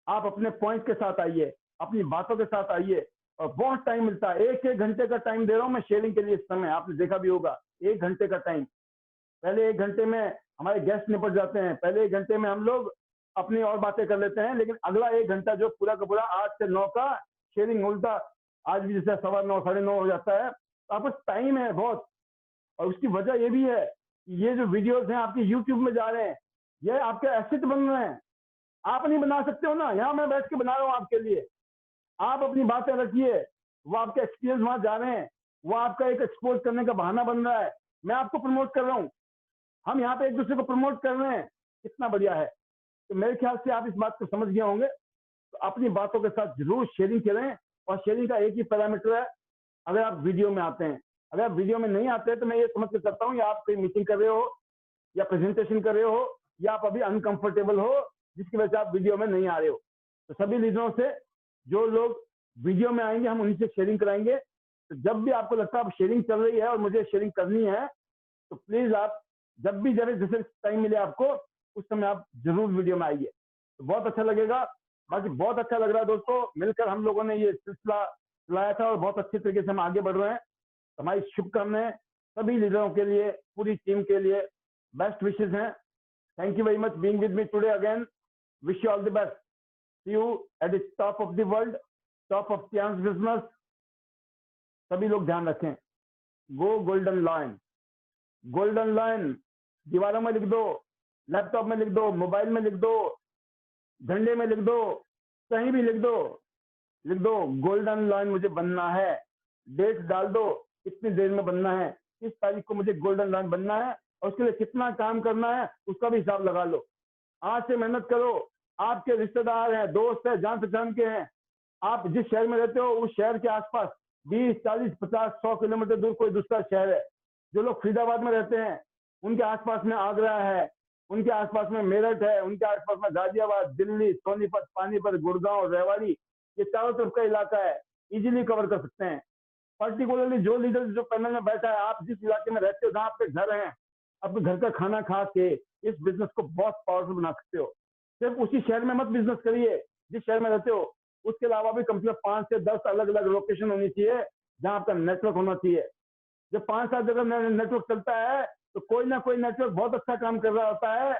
आप अपने पॉइंट के साथ आइए, अपनी बातों के साथ आइए, और बहुत टाइम मिलता है, 1-1 घंटे का टाइम दे रहा हूं मैं शेयरिंग के लिए। इस समय आपने देखा भी होगा 1 घंटे का टाइम। पहले 1 घंटे में हमारे गेस्ट निपट जाते हैं, पहले 1 घंटे में हम लोग अपनी और बातें कर लेते हैं, लेकिन अगला 1 घंटा जो पूरा का पूरा 8 से 9 का शेयरिंग, उल्टा आज भी जैसे 9:15 9:30 हो जाता है। तो आपको टाइम है बहुत, और उसकी वजह ये भी है कि ये जो वीडियोस हैं आपके यूट्यूब में जा रहे हैं, ये आपके एसेट बन रहे हैं। आप नहीं बना सकते हो ना, यहाँ मैं बैठ के बना रहा हूँ आपके लिए। आप अपनी बातें रखिए, वो आपके एक्सपीरियंस वहां जा रहे हैं, वो आपका एक एक्सपोज करने का बहाना बन रहा है। मैं आपको प्रमोट कर रहा हूँ, हम यहाँ पे एक दूसरे को प्रमोट कर रहे हैं, कितना बढ़िया है। तो मेरे ख्याल से आप इस बात को समझ गए होंगे। तो अपनी बातों के साथ जरूर शेयरिंग करें, और शेयरिंग का एक ही पैरामीटर है, अगर आप वीडियो में आते हैं। अगर आप वीडियो में नहीं आते तो मैं ये समझ के करता हूँ या आप कोई मीटिंग कर रहे हो, या प्रेजेंटेशन कर रहे हो, या आप अभी अनकंफर्टेबल हो जिसकी वजह से आप वीडियो में नहीं आ रहे हो। तो सभी लीडरों से, जो लोग वीडियो में आएंगे हम उन्हीं से शेयरिंग कराएंगे। तो जब भी आपको लगता है आप शेयरिंग चल रही है और मुझे शेयरिंग करनी है, तो प्लीज आप जब भी जैसे टाइम मिले आपको, उस समय आप जरूर वीडियो में आइए, तो बहुत अच्छा लगेगा। बाकी बहुत अच्छा लग रहा है दोस्तों, मिलकर हम लोगों ने ये सिलसिला चलाया था और बहुत अच्छे तरीके से हम आगे बढ़ रहे हैं। हमारी शुभकामनाएं सभी लीडरों के लिए, पूरी टीम के लिए, बेस्ट विशेष हैं। Thank you very much being with me today again. Wish you all the best. See you at the top of the world, top of chance business. सभी लोग ध्यान रखें, go golden line. Golden line दीवारों में लिख दो, laptop में लिख दो, मोबाइल में लिख दो, झंडे में लिख दो, कहीं भी लिख दो गोल्डन लाइन मुझे बनना है। डेट डाल दो, कितनी देर में बनना है, किस तारीख को मुझे गोल्डन लाइन बनना है, और उसके लिए कितना काम करना है उसका भी हिसाब लगा लो। आज से मेहनत करो। आपके रिश्तेदार हैं, दोस्त हैं, जान पहचान के हैं, आप जिस शहर में रहते हो उस शहर के आसपास 20, 40, 50, 100 किलोमीटर दूर कोई दूसरा शहर है। जो लोग फरीदाबाद में रहते हैं उनके आसपास में आगरा है, उनके आसपास में मेरठ है, उनके आसपास में गाजियाबाद, दिल्ली, सोनीपत, पानीपत, गुड़गांव, रेवाड़ी, ये चारों तरफ का इलाका है, इजीली कवर कर सकते हैं। पर्टिकुलरली जो लीडर जो पैनल में बैठा है, आप जिस इलाके में रहते हो, जहाँ आपके घर हैं, अपने घर का खाना खा के इस बिजनेस को बहुत पावरफुल बना सकते हो। सिर्फ उसी शहर में मत बिजनेस करिए जिस शहर में रहते हो, उसके अलावा भी कम से कम 5 से 10 अलग अलग लोकेशन होनी चाहिए जहाँ आपका नेटवर्क होना चाहिए। जब 5-7 जगह नेटवर्क चलता है तो कोई ना कोई नेटवर्क बहुत अच्छा काम कर रहा होता है,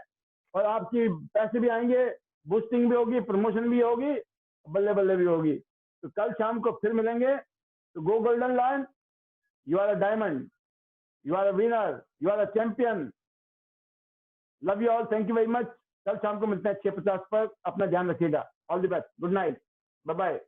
और आपकी पैसे भी आएंगे, बूस्टिंग भी होगी, प्रमोशन भी होगी, बल्ले बल्ले भी होगी। तो कल शाम को फिर मिलेंगे। तो go golden line, you are a diamond, you are a winner, you are a champion. Love you all, thank you very much. कल शाम को मिलते हैं 6:50 पर। अपना ध्यान रखिएगा। All the best, good night, bye bye.